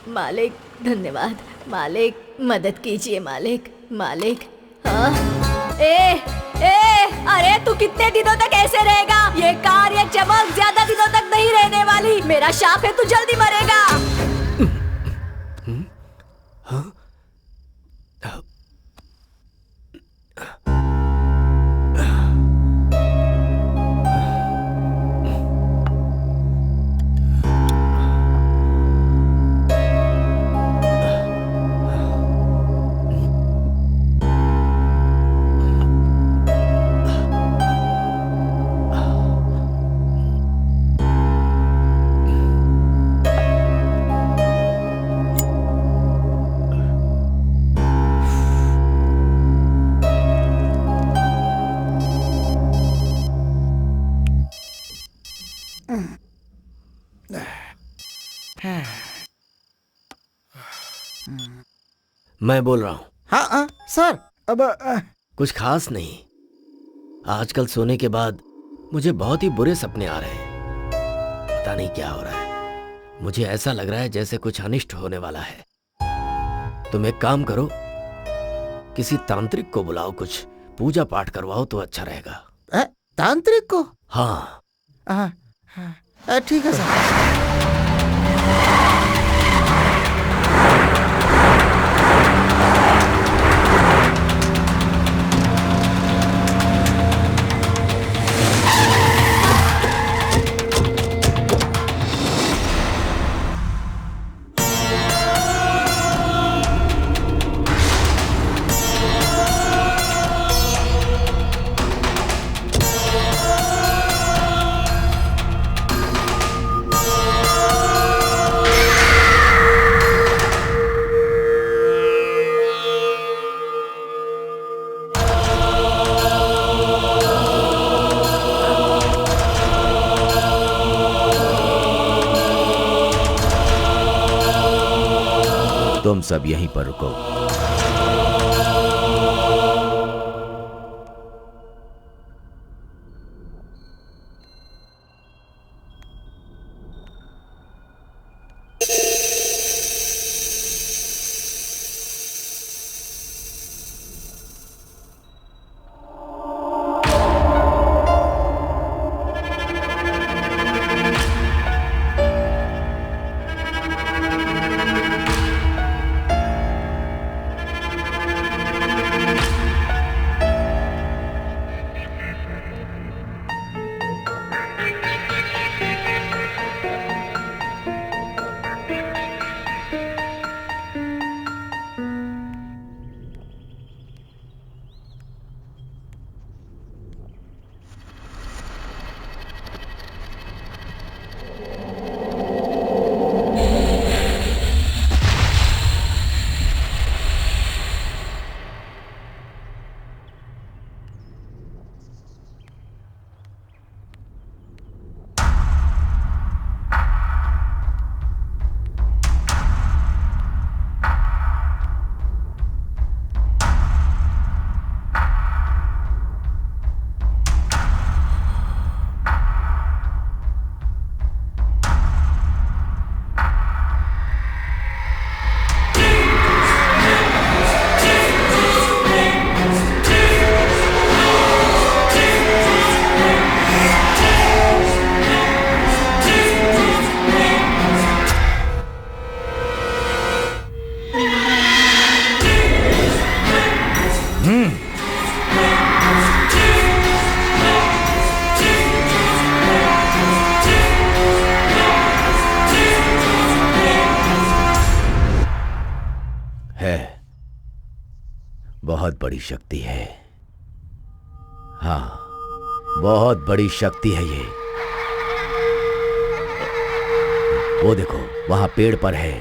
मालिक धन्यवाद, मालिक मदद कीजिए, मालिक, मालिक। हाँ, अरे तू कितने दिनों तक ऐसे रहेगा? ये कार, ये चमक ज्यादा दिनों तक नहीं रहने वाली। मेरा शाप है, तू जल्दी मरेगा।
मैं बोल रहा हूँ।
हाँ सर, अब
कुछ खास नहीं। आजकल सोने के बाद मुझे बहुत ही बुरे सपने आ रहे हैं। पता नहीं क्या हो रहा है। मुझे ऐसा लग रहा है जैसे कुछ अनिष्ट होने वाला है। तुम एक काम करो, किसी तांत्रिक को बुलाओ, कुछ पूजा पाठ करवाओ तो अच्छा रहेगा।
तांत्रिक को?
हाँ।
ठीक है सर।
तुम सब यहीं पर रुको। बहुत बड़ी शक्ति है। हाँ, बहुत बड़ी शक्ति है ये। वो देखो, वहां पेड़ पर है।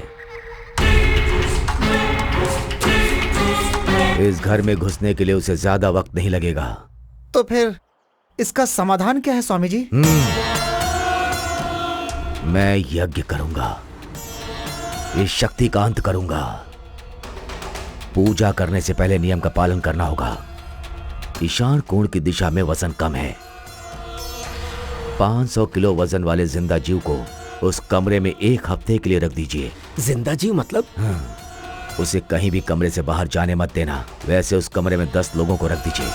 इस घर में घुसने के लिए उसे ज्यादा वक्त नहीं लगेगा।
तो फिर इसका समाधान क्या है स्वामी जी?
मैं यज्ञ करूंगा, इस शक्ति का अंत करूंगा। पूजा करने से पहले नियम का पालन करना होगा। ईशान कोण की दिशा में वजन कम है। 500 किलो वजन वाले जिंदा जीव को उस कमरे में 1 हफ्ते के लिए रख दीजिए।
जिंदा जीव मतलब?
उसे कहीं भी कमरे से बाहर जाने मत देना। वैसे उस कमरे में 10 लोगों को रख दीजिए।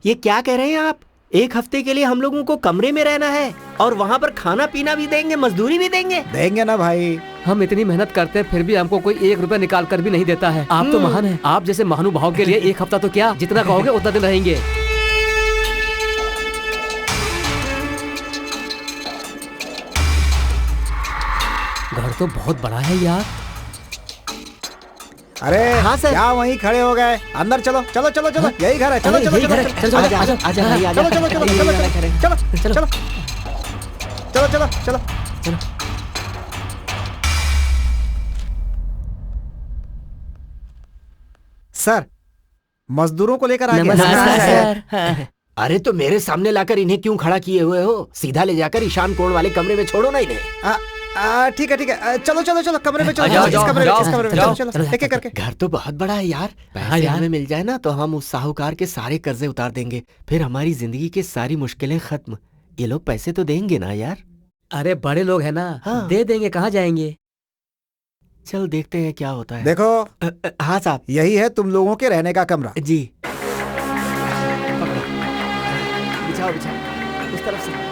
ये क्या कह रहे हैं आप? 1 हफ्ते के लिए हम लोगों को कमरे में रहना है और वहाँ पर खाना पीना भी देंगे, मजदूरी भी देंगे?
देंगे ना भाई।
हम इतनी मेहनत करते हैं फिर भी हमको कोई 1 रुपया निकाल कर भी नहीं देता है। आप तो महान हैं। आप जैसे महानुभाव के लिए 1 हफ्ता तो क्या, जितना कहोगे उतना दिन रहेंगे। घर तो बहुत बड़ा है यार।
अरे
हाँ सर।
क्या वहीं खड़े हो गए? अंदर चलो चलो चलो चलो, यही घर है। चलो चलो चलो चलो,
आजा आजा आजा भाई, आजा।
चलो चलो चलो चलो चलो चलो चलो चलो चलो चलो। सर, मजदूरों को लेकर आ गए।
सर।
अरे तो मेरे सामने लाकर इन्हें क्यों खड़ा किए हुए हो? सीधा ले जाकर ईशान कोण वाले कमरे में छोड़ो ना इन्हें।
ठीक है ठीक है, चलो चलो चलो कमरे में चलो।
जाओ,
इस
जाओ,
कमरे में,
जाओ,
इस कमरे में,
जाओ,
चलो चलो एक एक करके।
घर तो बहुत बड़ा है यार। पैसे
यार।
हमें मिल जाए ना तो हम उस साहूकार के सारे कर्जे उतार देंगे। फिर हमारी जिंदगी की सारी मुश्किलें खत्म। ये लोग पैसे तो देंगे ना यार?
अरे बड़े लोग हैं ना,
हाँ।
दे देंगे, कहाँ जाएंगे।
चल देखते हैं क्या होता है।
देखो,
हाँ साहब।
यही है तुम लोगों के रहने का कमरा।
जी बिछाओ बिछाओ उस तरफ से।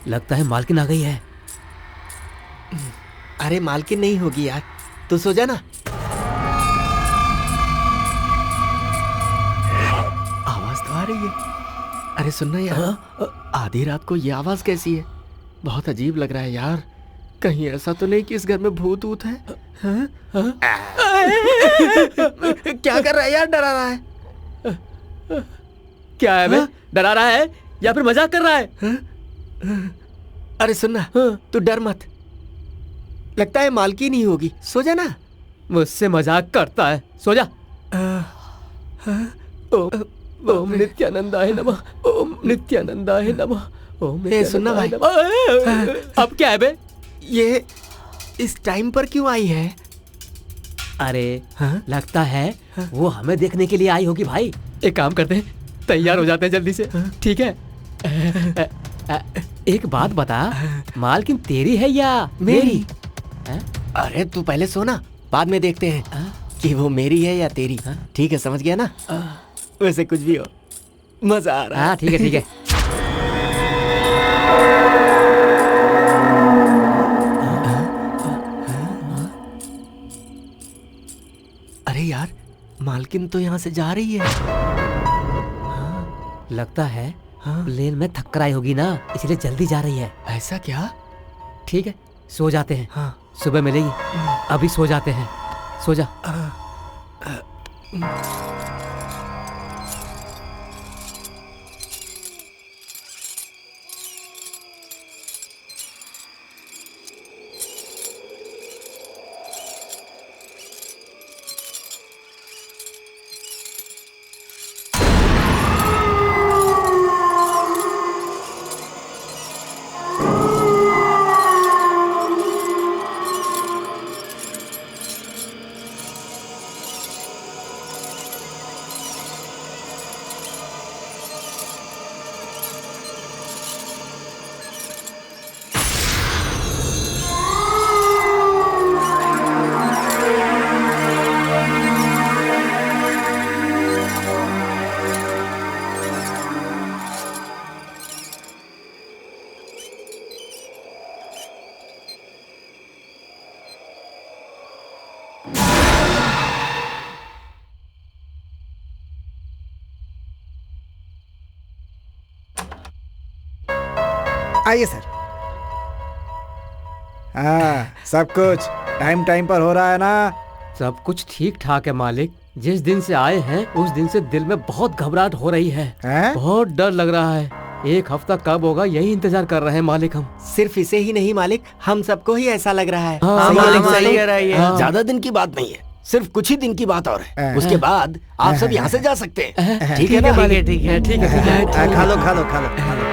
लगता है मालकिन आ गई है।
अरे मालकिन नहीं होगी यार, तू सो जा ना। आवाज तो आ रही है। अरे सुनना यार, आधी रात को ये आवाज कैसी है? बहुत अजीब लग रहा है यार। कहीं ऐसा तो नहीं कि इस घर में भूत ऊत है? क्या कर रहा है यार? डरा रहा है?
क्या है बे? डरा रहा है या फिर मजाक कर रहा है?
अरे सुनना, तू डर मत। लगता है मालकिन ही होगी। सो जा ना।
मुझसे मजाक करता है, सो जा। ओम नित्यानंदाय नमः, ओम नित्यानंदाय नमः, ओम
सुनना भाई।
अब क्या है बे?
ये इस टाइम पर क्यों आई है?
अरे लगता है वो हमें देखने के लिए आई होगी भाई। एक काम करते हैं, तैयार हो जाते हैं जल्दी से, ठीक है? एक बात बता, मालकिन तेरी है या मेरी?
अरे तू पहले सोना, बाद में देखते हैं कि वो मेरी है या तेरी। ठीक है, समझ गया ना? वैसे कुछ भी हो, मजा आ रहा है।
हाँ ठीक है ठीक है।
अरे यार, मालकिन तो यहाँ से जा रही है।
लगता है प्लेन में थक कर आई होगी ना, इसलिए जल्दी जा रही है।
ऐसा क्या?
ठीक है, सो जाते हैं।
हाँ।
सुबह मिलेगी। अभी सो जाते हैं, सो जा।
आइए सर। हाँ, सब कुछ टाइम टाइम पर हो रहा है ना?
सब कुछ ठीक ठाक है मालिक। जिस दिन से आए हैं उस दिन से दिल में बहुत घबराहट हो रही है। बहुत डर लग रहा है। एक हफ्ता कब होगा यही इंतजार कर रहे हैं मालिक हम।
सिर्फ इसे ही नहीं मालिक, हम सबको ही ऐसा लग रहा है।
हाँ,
मालिक सही कह रहा है ये।
ज्यादा दिन की बात नहीं है, सिर्फ कुछ ही दिन की बात और है। उसके बाद आप सब यहाँ से जा सकते हैं। ठीक है ना?
ठीक है ठीक है
ठीक है ठीक है।
खा लो खा लो खा लो खा लो।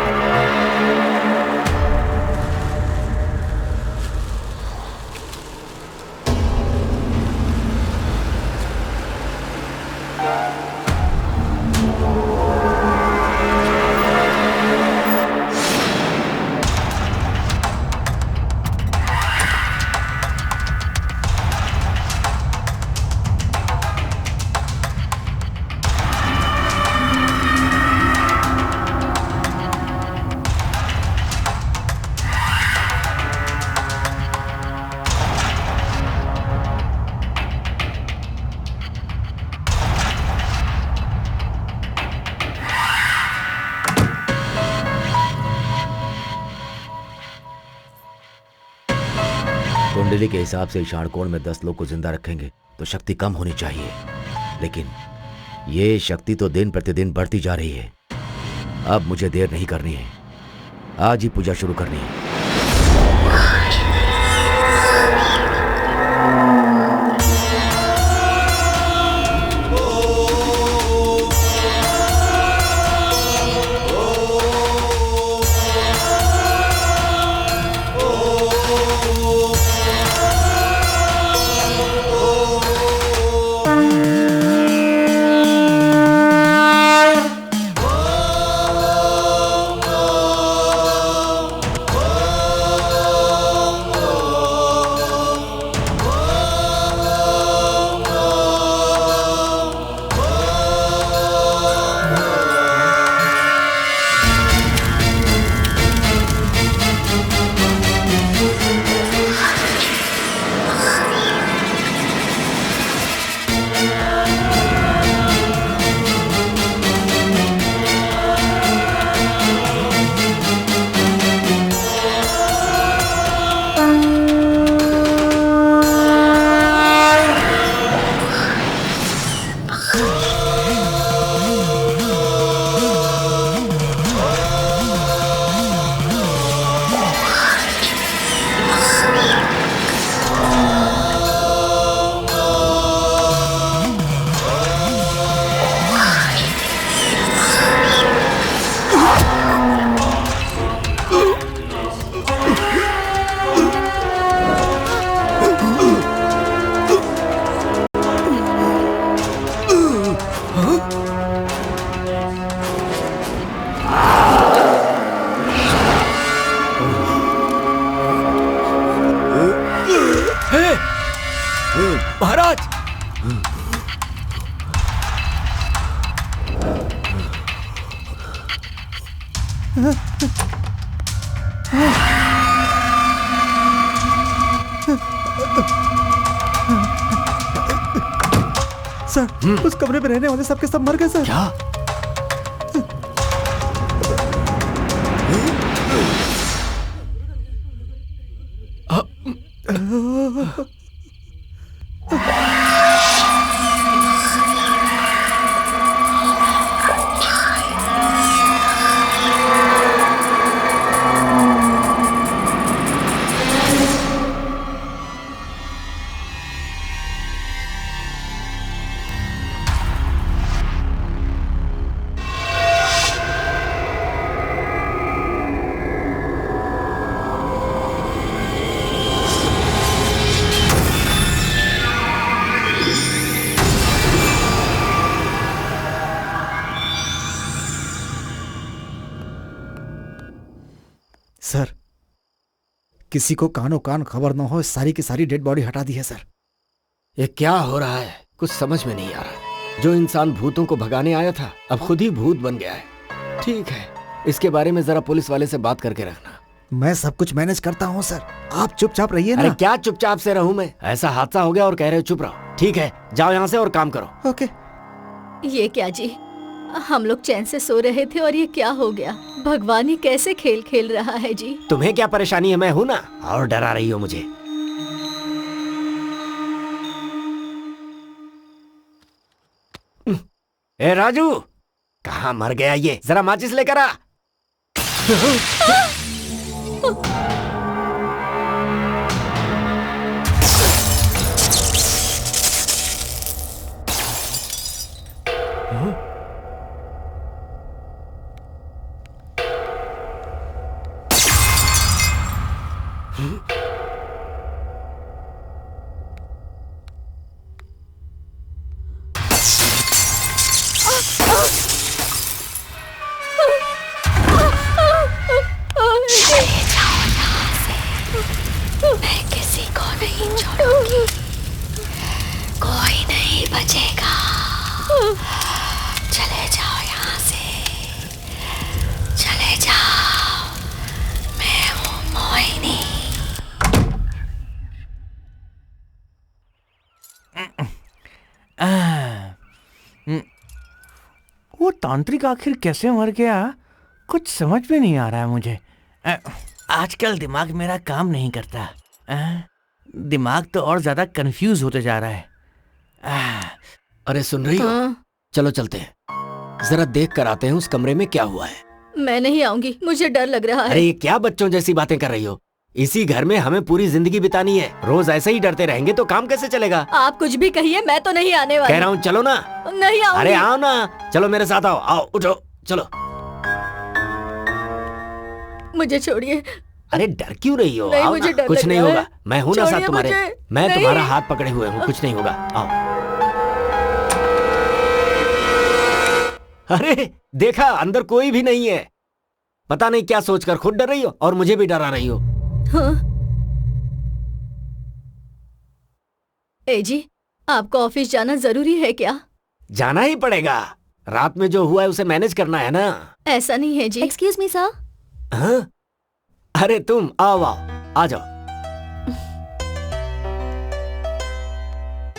कुंडली के हिसाब से इशाणकोण में 10 लोग को जिंदा रखेंगे तो शक्ति कम होनी चाहिए, लेकिन ये शक्ति तो दिन प्रतिदिन बढ़ती जा रही है। अब मुझे देर नहीं करनी है, आज ही पूजा शुरू करनी है।
सर, उस कमरे में रहने वाले सबके सब मर गए सर।
क्या?
सर, किसी को कानो कान खबर न हो, इस सारी की सारी डेड बॉडी हटा दी है सर।
ये क्या हो रहा है? कुछ समझ में नहीं आ रहा। जो इंसान भूतों को भगाने आया था अब खुद ही भूत बन गया है। ठीक है, इसके बारे में जरा पुलिस वाले से बात करके रखना।
मैं सब कुछ मैनेज करता हूँ सर, आप चुपचाप रहिए ना।
अरे क्या चुपचाप से रहूं मैं? ऐसा हादसा हो गया और कह रहे हो चुप रहो। ठीक है, जाओ यहाँ से और काम करो।
ओके।
ये क्या जी, हम लोग चैन से सो रहे थे और ये क्या हो गया? भगवान ही कैसे खेल खेल रहा है जी।
तुम्हें क्या परेशानी है? मैं हूं ना, और डरा रही हो मुझे। ए राजू, कहाँ मर गया ये? जरा माचिस लेकर आ।
मैं किसी को नहीं छोड़ूंगी, कोई नहीं बचेगा। चले जाओ यहाँ से, चले जाओ। मैं हूँ मोहिनी।
वो तांत्रिक आखिर कैसे मर गया, कुछ समझ में नहीं आ रहा है मुझे। आजकल दिमाग मेरा काम नहीं करता। दिमाग तो और ज्यादा कंफ्यूज होते जा रहा है।
अरे सुन रही हो? चलो चलते हैं, जरा देख कर आते हैं उस कमरे में क्या हुआ है।
मैं नहीं आऊंगी, मुझे डर लग रहा है।
अरे ये क्या बच्चों जैसी बातें कर रही हो? इसी घर में हमें पूरी जिंदगी बितानी है। रोज ऐसे ही डरते रहेंगे तो काम कैसे चलेगा?
आप कुछ भी कहिए, मैं तो नहीं आने वाली।
कह रहा हूँ चलो ना।
नहीं आऊंगी।
अरे आओ ना, चलो मेरे साथ आओ। आओ उठो, चलो।
मुझे छोड़िए।
अरे डर क्यों रही हो?
नहीं,
आओ
मुझे
ना,
डर
कुछ
लग
नहीं
रहा है।
होगा। मैं हूं ना साथ
छोड़िए
तुम्हारे।
मुझे।
मैं
नहीं।
तुम्हारा हाथ पकड़े हुए हूँ, कुछ नहीं होगा। आओ। अरे देखा, अंदर कोई भी नहीं है। पता नहीं क्या सोचकर खुद डर रही हो और मुझे भी डरा रही हो।
हाँ। ए जी, आपको ऑफिस जाना जरूरी है क्या?
जाना ही पड़ेगा, रात में जो हुआ है उसे मैनेज करना है ना।
ऐसा नहीं है जी।
Excuse me sir.
हाँ? अरे तुम आओ आओ, आ जाओ।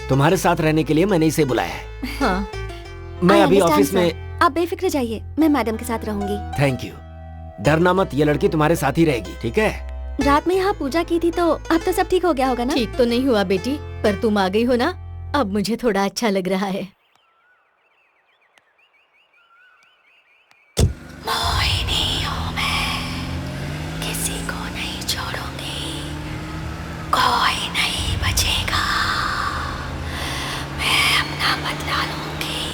तुम्हारे साथ रहने के लिए मैंने इसे बुलाया है।
हाँ।
मैं
I
अभी
understand,
ऑफिस
sir.
में।
आप बेफिक्र जाइए, मैं मैडम के साथ रहूंगी।
Thank you. डरना मत, ये लड़की तुम्हारे साथ ही रहेगी, ठीक है?
रात में यहाँ पूजा की थी तो अब तो सब ठीक हो गया होगा ना?
ठीक तो नहीं हुआ बेटी, पर तुम आ गई हो ना, अब मुझे थोड़ा अच्छा लग रहा है। मोहिनी हूँ मैं, किसी को नहीं छोड़ूंगी, कोई नहीं बचेगा। मैं अपना बदला लूंगी,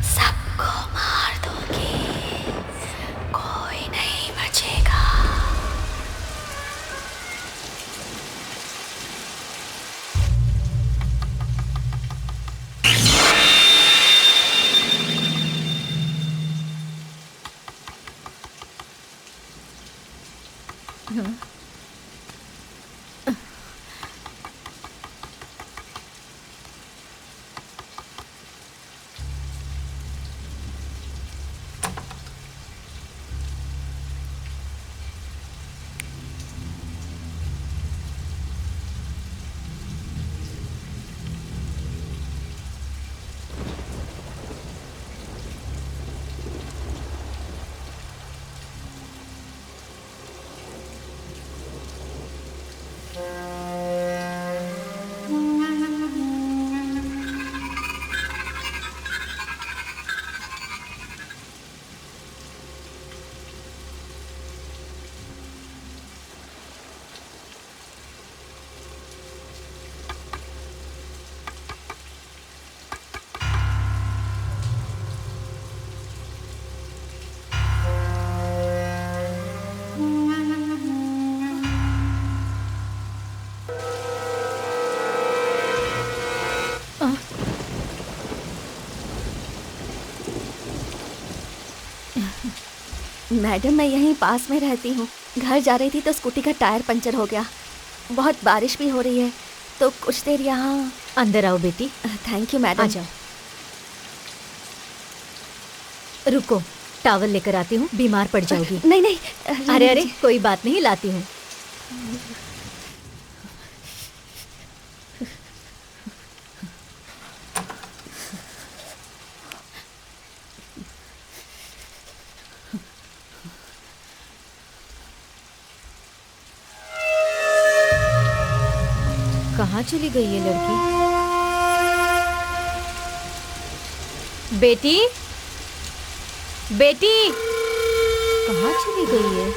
सबको मार दूंगी, कोई नहीं बचेगा।
मैडम मैं यहीं पास में रहती हूँ। घर जा रही थी तो स्कूटी का टायर पंचर हो गया। बहुत बारिश भी हो रही है तो कुछ देर यहाँ।
अंदर आओ बेटी।
Thank you madam.
आ जाओ। रुको, टॉवल लेकर आती हूँ, बीमार पड़ जाओगी।
नहीं नहीं।
अरे अरे कोई बात नहीं, लाती हूँ। कहाँ चली गई ये लड़की? बेटी, बेटी, कहाँ चली गई है?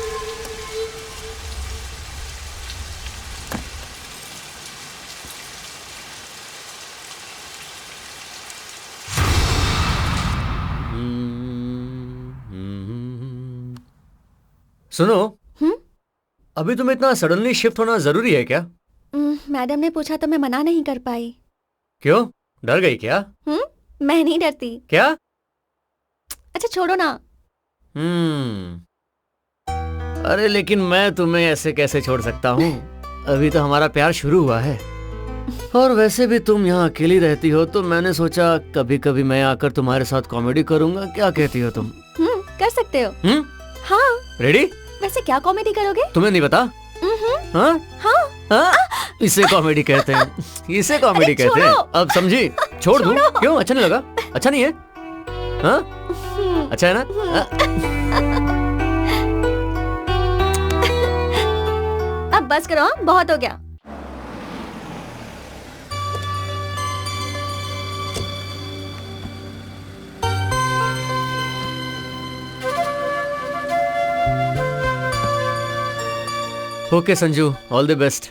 सुनो, अभी तुम्हें इतना सडनली शिफ्ट होना जरूरी है क्या?
मैडम ने पूछा तो मैं मना नहीं कर पाई।
क्यों, डर गई क्या?
मैं नहीं डरती।
क्या?
अच्छा छोड़ो ना।
अरे लेकिन मैं तुम्हें ऐसे कैसे छोड़ सकता हूँ? अभी तो हमारा प्यार शुरू हुआ है। और वैसे भी तुम यहाँ अकेली रहती हो तो मैंने सोचा कभी कभी मैं आकर तुम्हारे साथ कॉमेडी करूँगा। क्या कहती हो तुम?
कर सकते हो। हाँ।
रेडी?
वैसे क्या कॉमेडी करोगे?
तुम्हें नहीं पता? हाँ? हाँ? इसे कॉमेडी कहते हैं। इसे कॉमेडी कहते हैं। अब समझी? छोड़ दूं? क्यों, अच्छा नहीं लगा? अच्छा नहीं है? हाँ? अच्छा है ना?
अब बस करो, बहुत हो गया।
Okay Sanju, all the best.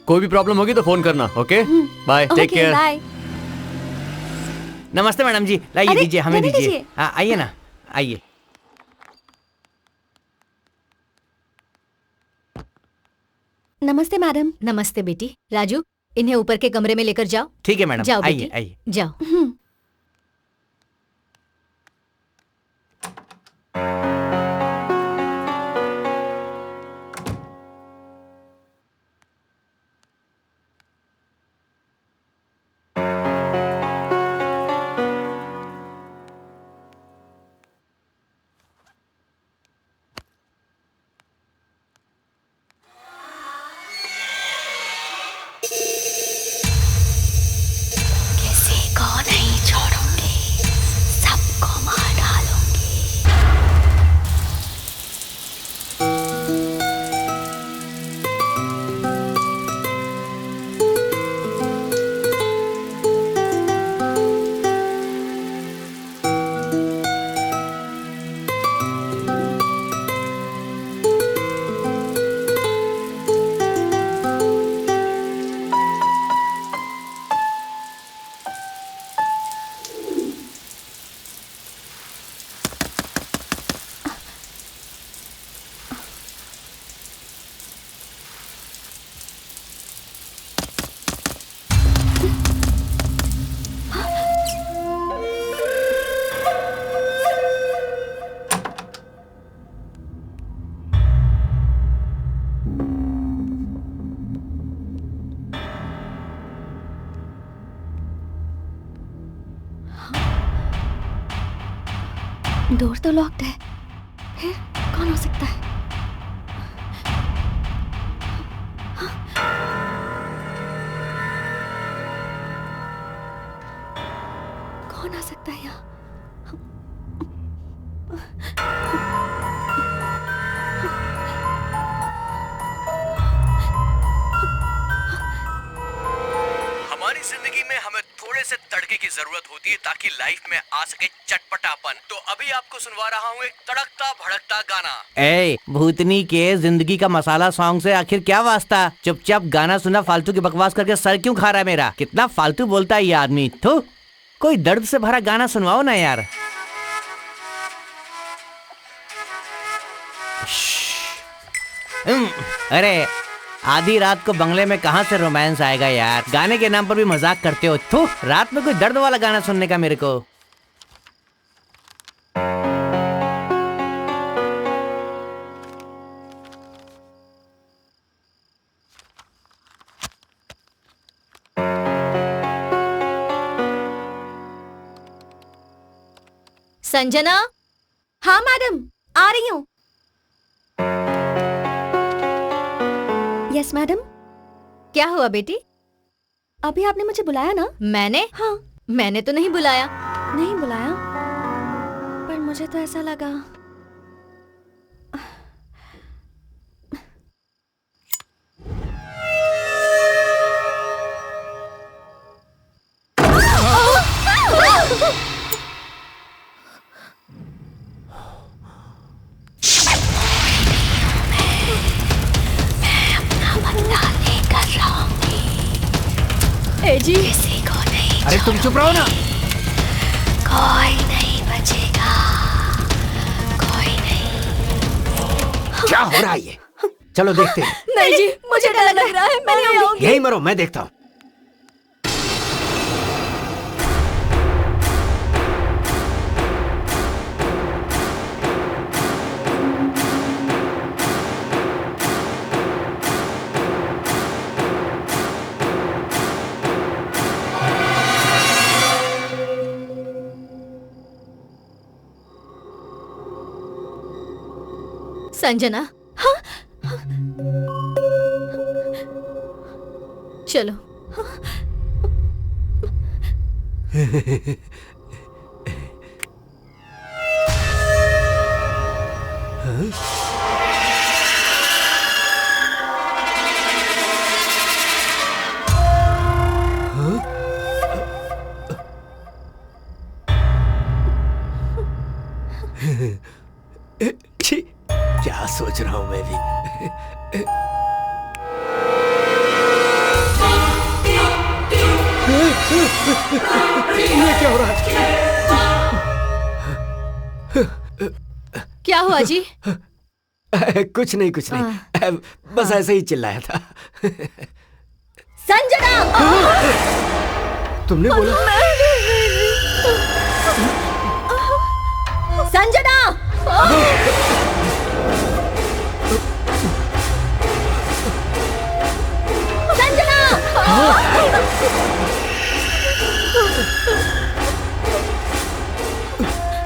कोई भी प्रॉब्लम होगी तो फोन करना। Okay, bye, take care.
Bye.
नमस्ते मैडम जी, लाइए दीजिए, हमें
रहने
दीजिए।
दीजिए।
आइए ना, आइए।
नमस्ते मैडम।
नमस्ते बेटी। राजू, इन्हें ऊपर के कमरे में लेकर जाओ।
ठीक है मैडम,
जाओ
आइए
बेटी,
आइए।
जाओ।
किसी को नहीं छोड़ूंगी, सबको मार डालूंगी। डोर तो लॉक्ड है, फिर कौन हो सकता है? कौन आ सकता है यहाँ?
हमारी जिंदगी में हमें थोड़े से तड़के की जरूरत होती है ताकि लाइफ में आ सके चटपटापन। तो अभी आपको सुनवा रहा हूँ एक तड़कता भड़कता गाना।
ए, भूतनी के जिंदगी का मसाला सॉन्ग से आखिर क्या वास्ता? चुपचाप गाना सुना, फालतू की बकवास करके सर क्यों खा रहा है मेरा? कितना फालतू बोलता है ये आदमी। थू, कोई दर्द से भरा गाना सुनवाओ ना यार। अरे आधी रात को बंगले में कहाँ से रोमांस आएगा यार। गाने के नाम पर भी मजाक करते हो। थू, रात में कोई दर्द वाला गाना सुनने का मेरे को।
संजना। हाँ मैडम, आ रही हूँ। Yes madam. क्या हुआ बेटी? अभी आपने मुझे बुलाया ना? मैंने? हाँ। मैंने तो नहीं बुलाया। नहीं बुलाया? पर मुझे तो ऐसा लगा। जी किसी को नहीं।
अरे तुम चुप रहो ना।
कोई नहीं बचेगा, कोई नहीं।
क्या हो रहा है ये? चलो देखते हैं।
नहीं जी, मुझे डर लग रहा है, मैं नहीं आऊंगी।
यही मरो, मैं देखता हूँ।
संजना। हाँ? चलो।
क्या सोच रहा हूं मैं भी। ये क्या हो रहा है?
क्या हुआ जी?
कुछ नहीं, कुछ नहीं। बस ऐसे ही चिल्लाया था।
संजना!
तुमने बोला?
संजना!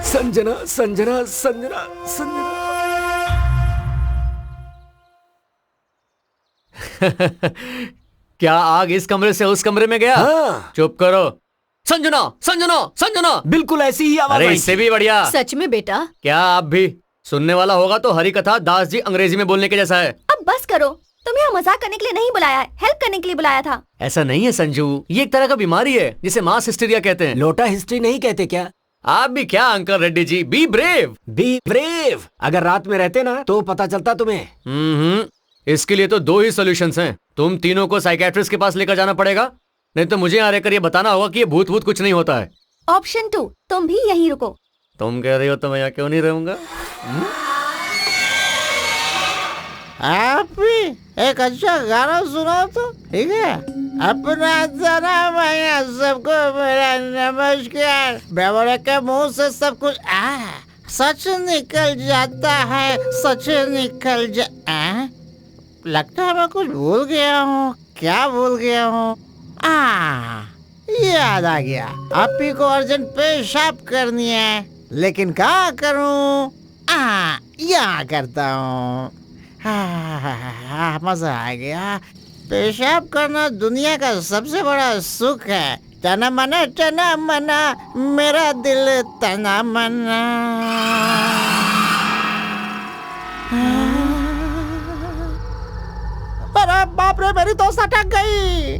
संजना, संजना, संजना, संजना।
क्या आग इस कमरे से उस कमरे में गया?
हाँ।
चुप करो। संजना, संजना, संजना।
बिल्कुल ऐसी ही आवाज।
अरे इससे भी बढ़िया।
सच में बेटा?
क्या आप भी? सुनने वाला होगा तो हरी कथा दास जी अंग्रेजी में बोलने के जैसा है।
अब बस करो। तुम्हें यहाँ मजाक करने के लिए नहीं बुलाया है, हेल्प करने के लिए बुलाया था।
ऐसा नहीं है संजू, ये एक तरह का बीमारी है जिसे मास हिस्टीरिया कहते हैं।
लोटा हिस्ट्री नहीं कहते क्या?
आप भी क्या uncle Reddy ji, be brave.
Be brave. अगर रात में रहते ना तो पता चलता तुम्हें।
इसके लिए तो दो ही सॉल्यूशंस हैं। तुम तीनों को साइकेट्रिस्ट के पास लेकर जाना पड़ेगा, नहीं तो मुझे यहाँ रहकर ये बताना होगा कि ये भूत भूत कुछ नहीं होता है।
ऑप्शन 2, तुम भी यहीं रुको।
तुम कह रही हो तो मैं यहाँ क्यों नहीं रहूंगा?
आप भी एक अच्छा गाना सुनाओ तो, ठीक है? अपना जन्म है सबको मेरा नमस्कार। ब्राह्मण के मुंह से सब कुछ सच निकल जाता है, सच निकल लगता है मैं कुछ भूल गया हूँ। क्या भूल गया हूँ? याद आ गया। आप ही को अर्जेंट पेशाब करनी है, लेकिन क्या करूँ? यहाँ करता हूँ। मजा आ गया। पेशाब करना दुनिया का सबसे बड़ा सुख है। तना मना मेरा दिल तना मना। अरे बाप रे, मेरी दोस्त अटक गई।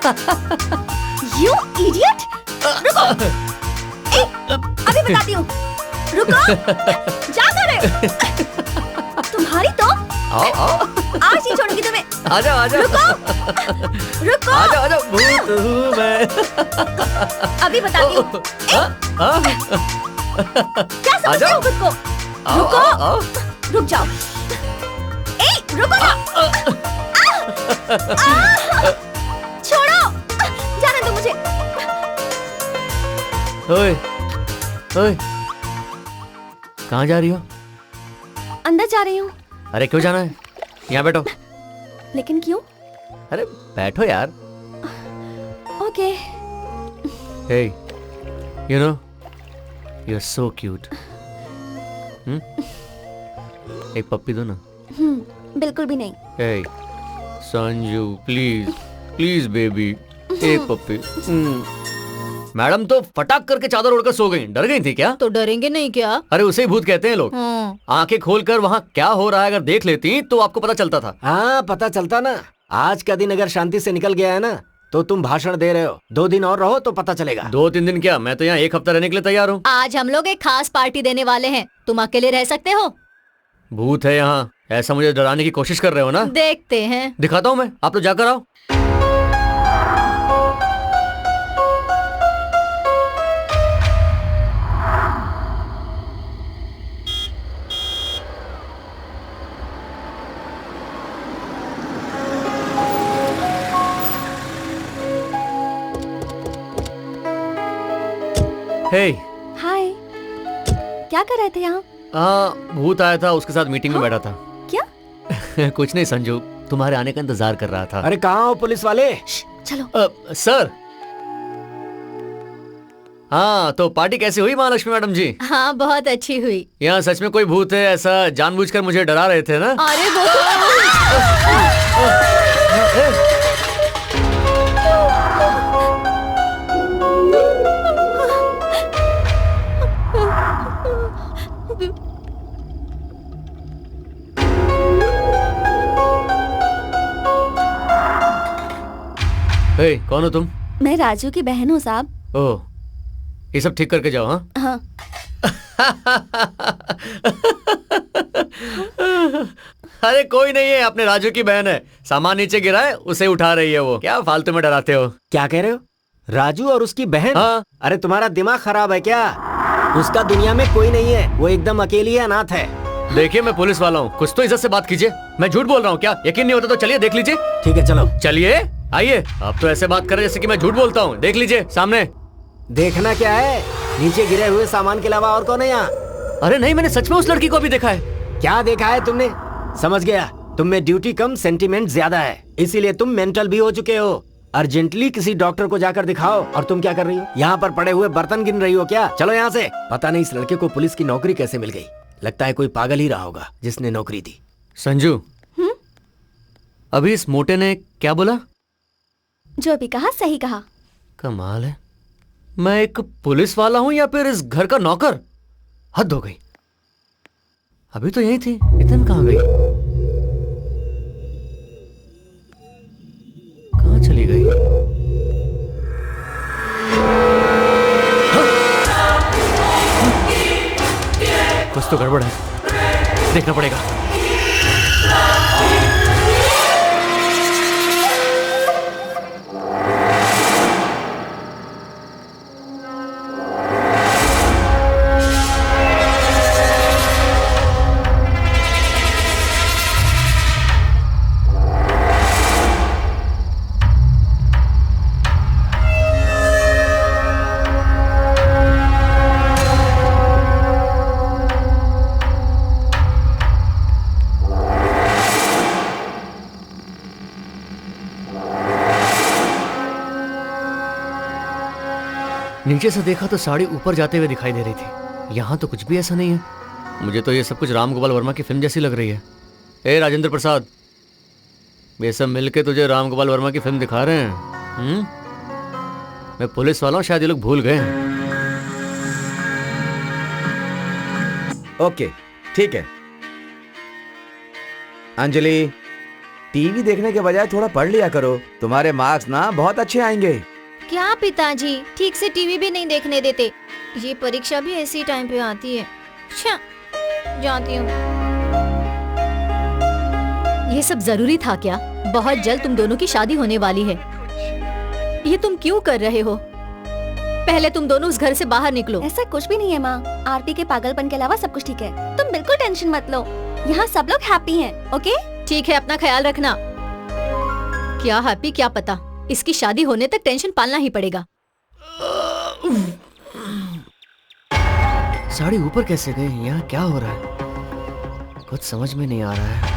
You idiot! रुको! ए, अभी बताती हूँ। रुको! क्या कर रहे हो? तुम्हारी तो
आओ आओ
आज नहीं छोड़ूंगी तुम्हें।
आजा आजा
रुको!
आजा आजा भूत हूँ मैं।
अभी बताती हूँ। क्या समझते हो खुद को? रुको! रुक जाओ। ए, रुको ना! छोड़ो! जाने दो मुझे।
ओए ओए कहाँ जा रही हो?
अंदर जा रही हूँ।
अरे क्यों जाना है? यहाँ बैठो।
लेकिन क्यों?
अरे बैठो यार।
Okay.
Hey, you know, you're so cute. एक पप्पी दो ना।
बिल्कुल भी नहीं।
Hey, Sanju, please, please baby, एक पप्पी। मैडम तो फटाक करके चादर ओढ़कर सो गई। डर गई थी क्या?
तो डरेंगे नहीं क्या?
अरे उसे ही भूत कहते हैं लोग। आंखें खोलकर वहाँ क्या हो रहा है अगर देख लेती तो आपको पता चलता था।
हाँ पता चलता ना। आज का दिन अगर शांति से निकल गया है ना तो तुम भाषण दे रहे हो। 2 दिन और रहो तो पता चलेगा।
2-3 दिन क्या, मैं तो यहाँ 1 हफ्ता रहने के लिए तैयार हूँ।
आज हम लोग एक खास पार्टी देने वाले हैं, तुम अकेले रह सकते हो?
भूत है यहाँ, ऐसा मुझे डराने की कोशिश कर रहे हो ना?
देखते हैं।
दिखाता हूँ मैं, आप तो जाकर आओ। हे
हाय। क्या कर रहे थे यहाँ?
भूत आया था, उसके साथ मीटिंग में बैठा था।
क्या?
कुछ नहीं संजू, तुम्हारे आने का इंतजार कर रहा था।
अरे कहाँ हो पुलिस वाले?
चलो।
सर। हाँ तो पार्टी कैसी हुई महालक्ष्मी मैडम जी?
हाँ बहुत अच्छी हुई।
यहाँ सच में कोई भूत है ऐसा जानबूझकर मुझे डरा रहे थे ना?
अरे वो
हे, कौन हो तुम?
मैं राजू की बहन हूँ साहब।
ओह, ये सब ठीक करके जाओ। हाँ
हाँ।
अरे कोई नहीं है, अपने राजू की बहन है। सामान नीचे गिरा है, उसे उठा रही है वो। क्या फालतू में डराते हो?
क्या कह रहे हो? राजू और उसकी बहन?
हाँ।
अरे तुम्हारा दिमाग खराब है क्या? उसका दुनिया में कोई नहीं है, वो एकदम अकेली है, अनाथ है।
देखिए मैं पुलिस वाला हूँ, कुछ तो इज्जत से बात कीजिए। मैं झूठ बोल रहा हूँ क्या? यकीन नहीं होता तो चलिए देख लीजिए।
ठीक है चलो।
चलिए आइए। अब तो ऐसे बात कर रहे जैसे कि मैं झूठ बोलता हूँ। देख लीजिए सामने।
देखना क्या है? नीचे गिरे हुए सामान के अलावा और कौन है यहाँ?
अरे नहीं, मैंने सच में उस लड़की को भी देखा है।
क्या देखा है तुमने? समझ गया, तुम में ड्यूटी कम सेंटीमेंट ज्यादा है, इसीलिए तुम मेंटल भी हो चुके हो। अर्जेंटली किसी डॉक्टर को जाकर दिखाओ। और तुम क्या कर रही हो? यहाँ पर पड़े हुए बर्तन गिन रही हो क्या? चलो यहाँ से। पता नहीं इस लड़के को पुलिस की नौकरी कैसे मिल गई। लगता है कोई पागल ही रहा होगा जिसने नौकरी दी।
संजू, अभी इस मोटे ने क्या बोला?
जो भी कहा सही कहा।
कमाल है, मैं एक पुलिस वाला हूँ या फिर इस घर का नौकर? हद हो गई। अभी तो यही थी, इतन कहाँ गई? कहाँ चली गई? कुछ तो गड़बड़ है, देखना पड़ेगा। नीचे से देखा तो साड़ी ऊपर जाते हुए दिखाई दे रही थी। यहाँ तो कुछ भी ऐसा नहीं है। मुझे तो ये सब कुछ राम गोपाल वर्मा की फिल्म जैसी लग रही है। ए राजेंद्र प्रसाद, ये सब मिलके तुझे राम गोपाल वर्मा की फिल्म दिखा रहे हैं। मैं पुलिस वाला हूँ, शायद ये लोग भूल गए हैं।
ओके ठीक है। अंजलि, टीवी देखने के बजाय थोड़ा पढ़ लिया करो, तुम्हारे मार्क्स ना बहुत अच्छे आएंगे।
क्या पिताजी, ठीक से टीवी भी नहीं देखने देते। ये परीक्षा भी ऐसी टाइम पे आती है। अच्छा, जाती हूँ। ये सब जरूरी था क्या? बहुत जल्द तुम दोनों की शादी होने वाली है। ये तुम क्यों कर रहे हो? पहले तुम दोनों उस घर से बाहर निकलो।
ऐसा कुछ भी नहीं है माँ, आरती के पागलपन के अलावा सब कुछ ठीक है। तुम बिल्कुल टेंशन मत लो, यहाँ सब लोग हैप्पी हैं, ओके?
ठीक है, अपना ख्याल रखना। क्या हैप्पी क्या पता, इसकी शादी होने तक टेंशन पालना ही पड़ेगा।
साड़ी ऊपर कैसे गई? यहाँ क्या हो रहा है? कुछ समझ में नहीं आ रहा है।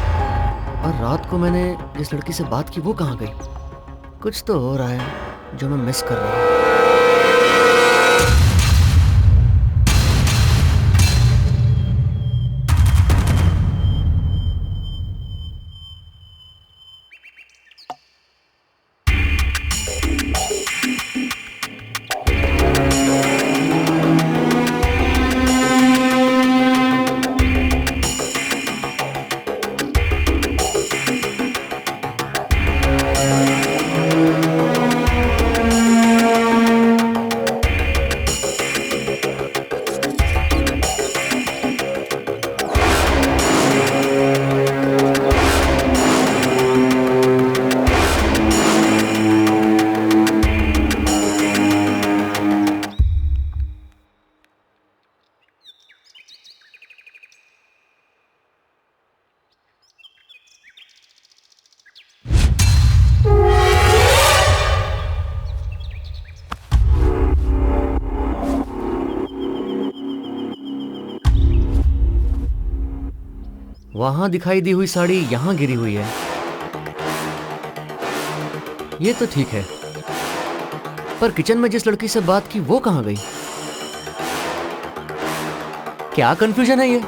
और रात को मैंने जिस लड़की से बात की वो कहाँ गई? कुछ तो हो रहा है जो मैं मिस कर रहा हूँ। वहां दिखाई दी हुई साड़ी यहाँ गिरी हुई है। ये तो ठीक है, पर किचन में जिस लड़की से बात की वो कहाँ गई? क्या कंफ्यूजन है ये?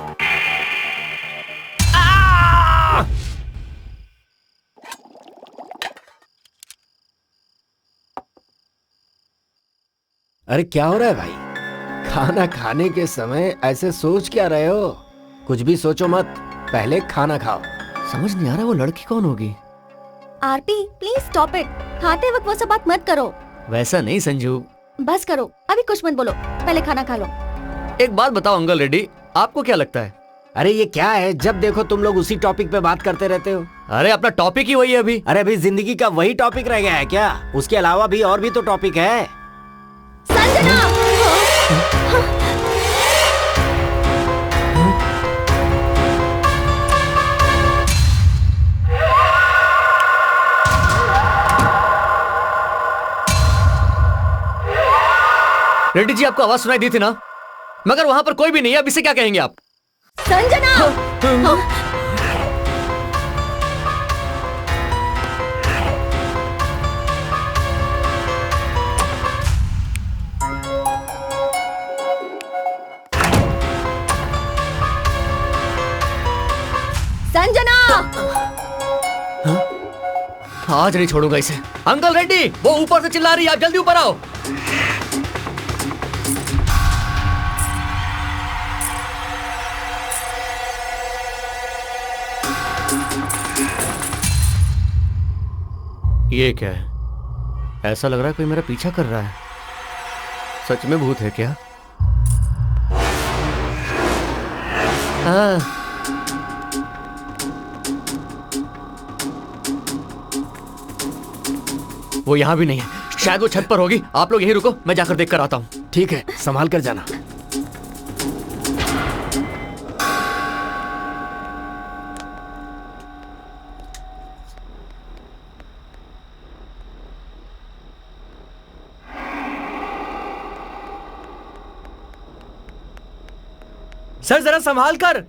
अरे क्या हो रहा है भाई? खाना खाने के समय ऐसे सोच क्या रहे हो? कुछ भी सोचो मत, पहले खाना खाओ।
समझ नहीं आ रहा वो लड़की कौन होगी।
आरती प्लीज स्टॉप इट, खाते वक्त वो सब बात मत करो।
वैसा नहीं संजू।
बस करो, अभी कुछ मत बोलो, पहले खाना खा लो।
एक बात बताओ अंकल रेड्डी, आपको क्या लगता है?
अरे ये क्या है, जब देखो तुम लोग उसी टॉपिक पे बात करते रहते हो।
अरे अपना टॉपिक ही वही है अभी।
अरे अभी जिंदगी का वही टॉपिक रह गया है क्या? उसके अलावा भी और भी तो टॉपिक है।
संजना!
रेड्डी जी, आपको आवाज सुनाई दी थी ना, मगर वहां पर कोई भी नहीं है। अब इसे क्या कहेंगे आप?
संजना! संजना!
आज नहीं छोड़ूंगा इसे। अंकल रेड्डी, वो ऊपर से चिल्ला रही है, आप जल्दी ऊपर आओ। ये क्या है? ऐसा लग रहा है कोई मेरा पीछा कर रहा है। सच में भूत है क्या? हाँ। वो यहाँ भी नहीं है, शायद वो छत पर होगी। आप लोग यहीं रुको, मैं जाकर देख कर आता हूँ।
ठीक है, संभाल कर जाना।
सर जरा संभाल कर।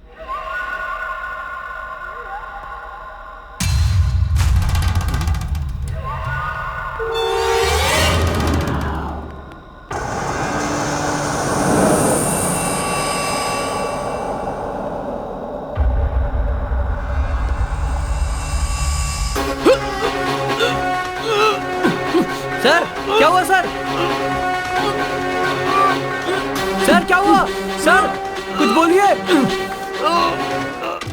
सर क्या हुआ? सर सर क्या हुआ? सर कुछ बोलिए।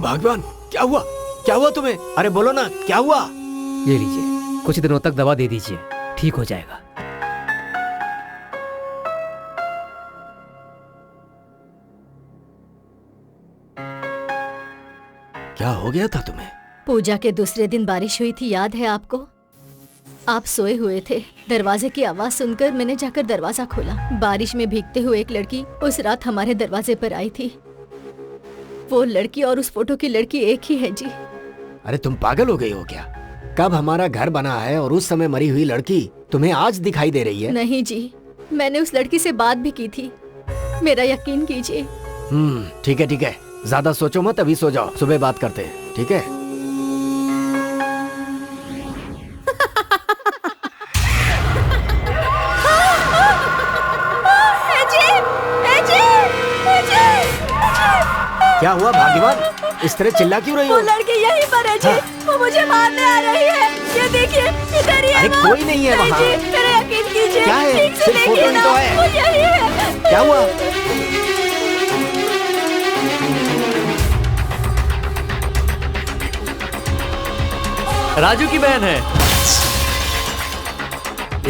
भगवान, क्या हुआ? क्या हुआ तुम्हें? अरे बोलो ना, क्या हुआ?
ये लीजिए, कुछ दिनों तक दवा दे दीजिए, ठीक हो जाएगा।
क्या हो गया था तुम्हें?
पूजा के दूसरे दिन बारिश हुई थी, याद है आपको? आप सोए हुए थे। दरवाजे की आवाज सुनकर मैंने जाकर दरवाजा खोला। बारिश में भीगते हुए एक लड़की उस रात हमारे दरवाजे पर आई थी। वो लड़की और उस फोटो की लड़की एक ही है जी।
अरे तुम पागल हो गई हो क्या? कब हमारा घर बना है और उस समय मरी हुई लड़की तुम्हें आज दिखाई दे रही है?
नहीं जी, मैंने उस लड़की से बात भी की थी, मेरा यकीन कीजिए।
ठीक है ठीक है, ज्यादा सोचो मत, अभी सो जाओ, सुबह बात करते हैं, ठीक है? क्या हुआ भाग्यवान? इस तरह चिल्ला क्यों रही हो?
वो लड़की यहीं पर है जी।
हाँ।
वो मुझे मारने आ रही है। ये देखिए, इधर ही है
अरे
वो।
कोई नहीं है वहाँ।
जी, मेरा यकीन कीजिए।
क्या है?
ठीक से
सिर्फ फोटो
देखिए
ही
ना,
तो है।
वो यही है।
क्या हुआ?
राजू की बहन है।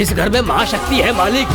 इस घर में महाशक्ति है मालिक।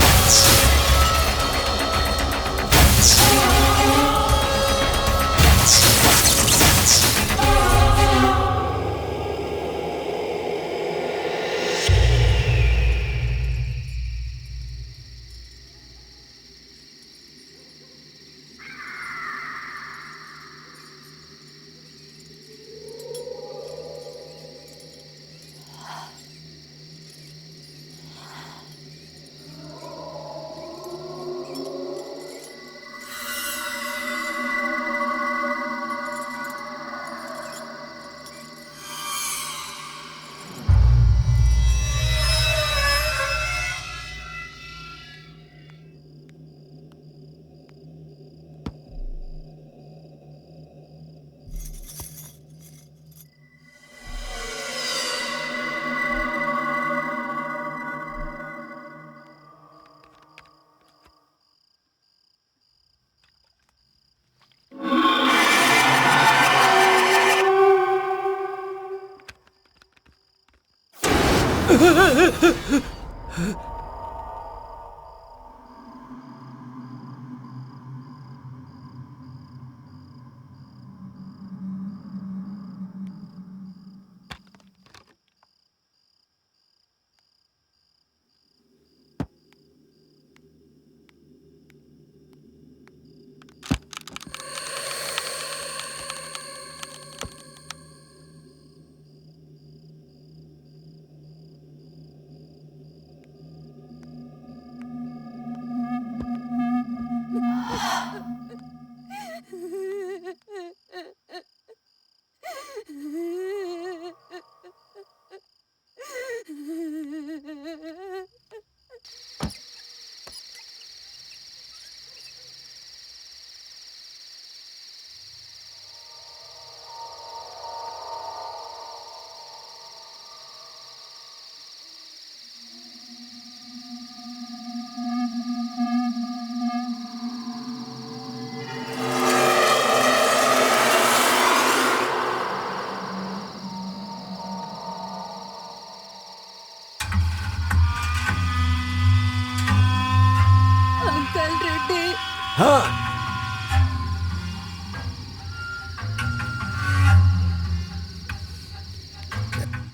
हाँ,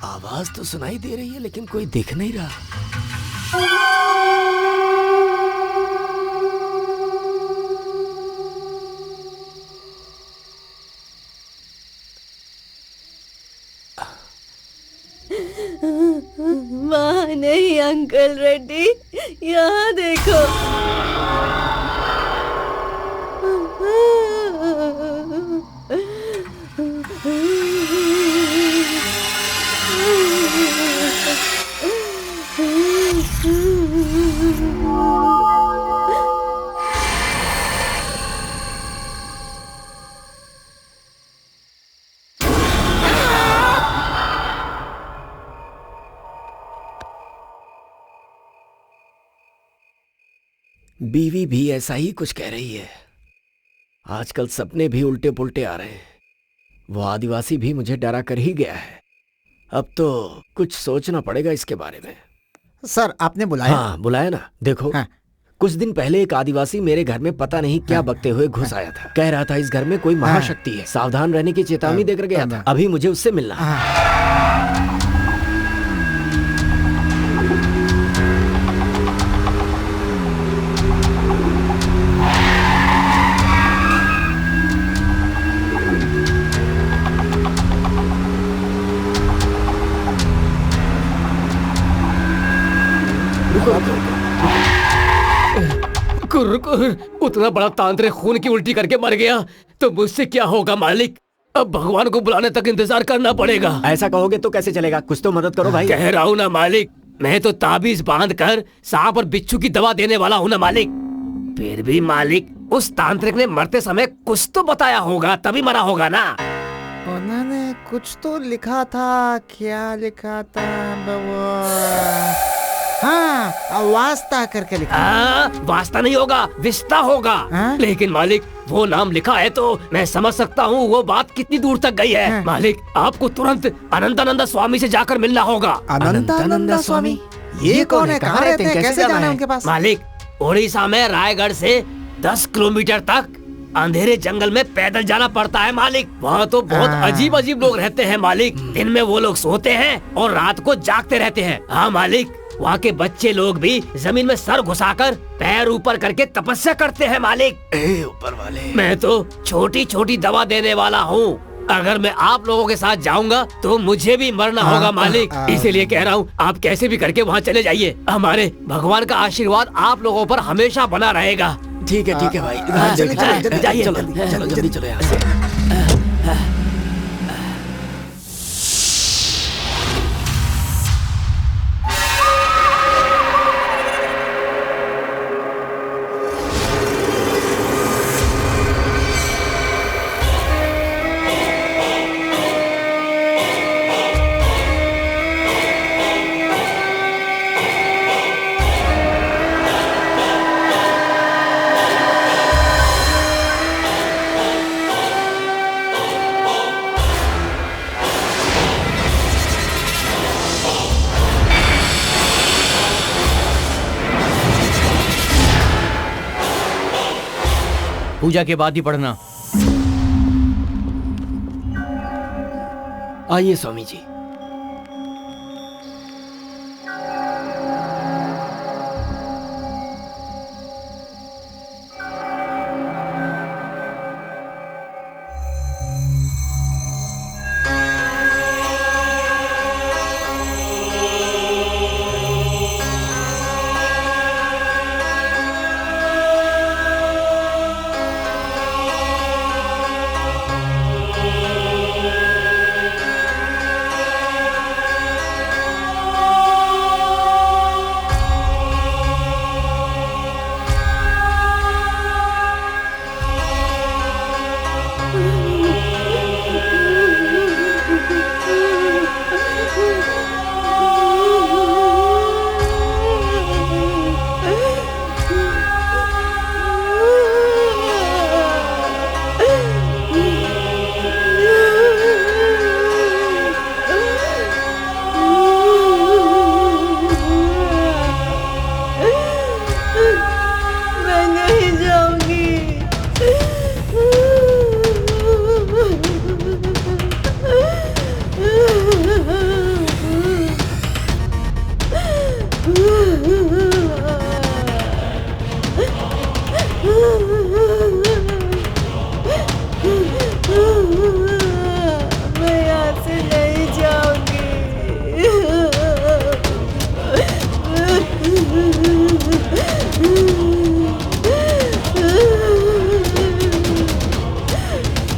आवाज तो सुनाई दे रही है लेकिन कोई दिख नहीं रहा।
वहाँ नहीं अंकल रेड्डी, यहाँ देखो।
बीवी भी ऐसा ही कुछ कह रही है। आजकल सपने भी उल्टे पुल्टे आ रहे हैं। वो आदिवासी भी मुझे डरा कर ही गया है। अब तो कुछ सोचना पड़ेगा इसके बारे में।
सर आपने बुलाया?
हाँ बुलाया ना। देखो
हाँ।
कुछ दिन पहले एक आदिवासी मेरे घर में पता नहीं क्या बकते हुए घुस आया था। कह रहा था इस घर में कोई महाशक्ति है, सावधान रहने की चेतावनी देकर गया था। अभी मुझे उससे मिलना है।
उतना बड़ा तांत्रिक खून की उल्टी करके मर गया तो मुझसे क्या होगा मालिक? अब भगवान को बुलाने तक इंतजार करना पड़ेगा।
ऐसा कहोगे तो कैसे चलेगा? कुछ तो मदद करो भाई।
कह रहा हूँ ना मालिक, मैं तो ताबीज बांध कर सांप और बिच्छू की दवा देने वाला हूँ ना मालिक। फिर भी मालिक, उस तांत्रिक ने मरते समय कुछ तो बताया होगा, तभी मरा होगा ना।
उन्होंने कुछ तो लिखा था। क्या लिखा था बाबा? हाँ, वास्ता करके लिखा।
वास्ता नहीं होगा, विस्ता होगा। लेकिन मालिक, वो नाम लिखा है तो मैं समझ सकता हूँ वो बात कितनी दूर तक गई है। मालिक, आपको तुरंत अनंतानंद स्वामी से जाकर मिलना होगा।
अनंतानंद स्वामी? ये कौन है? कहाँ रहते हैं? कैसे जाना है उनके पास?
मालिक, उड़ीसा में रायगढ़ से 10 किलोमीटर तक अंधेरे जंगल में पैदल जाना पड़ता है मालिक। वहाँ तो बहुत अजीब अजीब लोग रहते हैं मालिक। दिन में वो लोग सोते हैं और रात को जागते रहते हैं। हाँ मालिक, वहाँ के बच्चे लोग भी जमीन में सर घुसाकर पैर ऊपर करके तपस्या करते हैं मालिक।
ऊपर वाले,
मैं तो छोटी छोटी दवा देने वाला हूँ। अगर मैं आप लोगों के साथ जाऊंगा तो मुझे भी मरना होगा मालिक। इसीलिए कह रहा हूँ, आप कैसे भी करके वहाँ चले जाइए। हमारे भगवान का आशीर्वाद आप लोगों पर हमेशा बना रहेगा।
ठीक है भाई।
जाइए,
जल्दी चलो यहाँ से।
पूजा के बाद ही पढ़ना।
आइए स्वामी जी।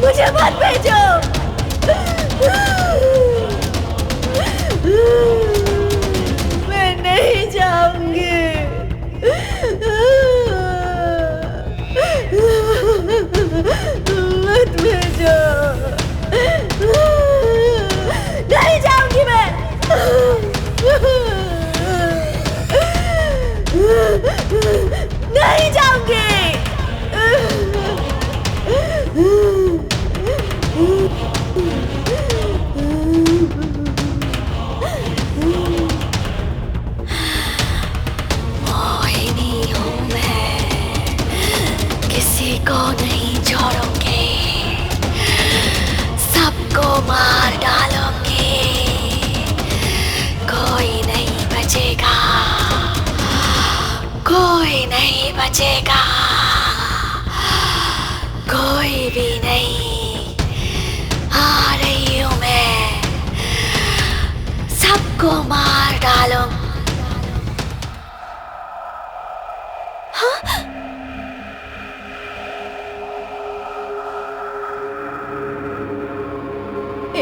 मुझे मत भेजो। मैं नहीं जाऊंगी। मत भेजो। नहीं जाऊंगी मैं। नहीं जाऊंगी।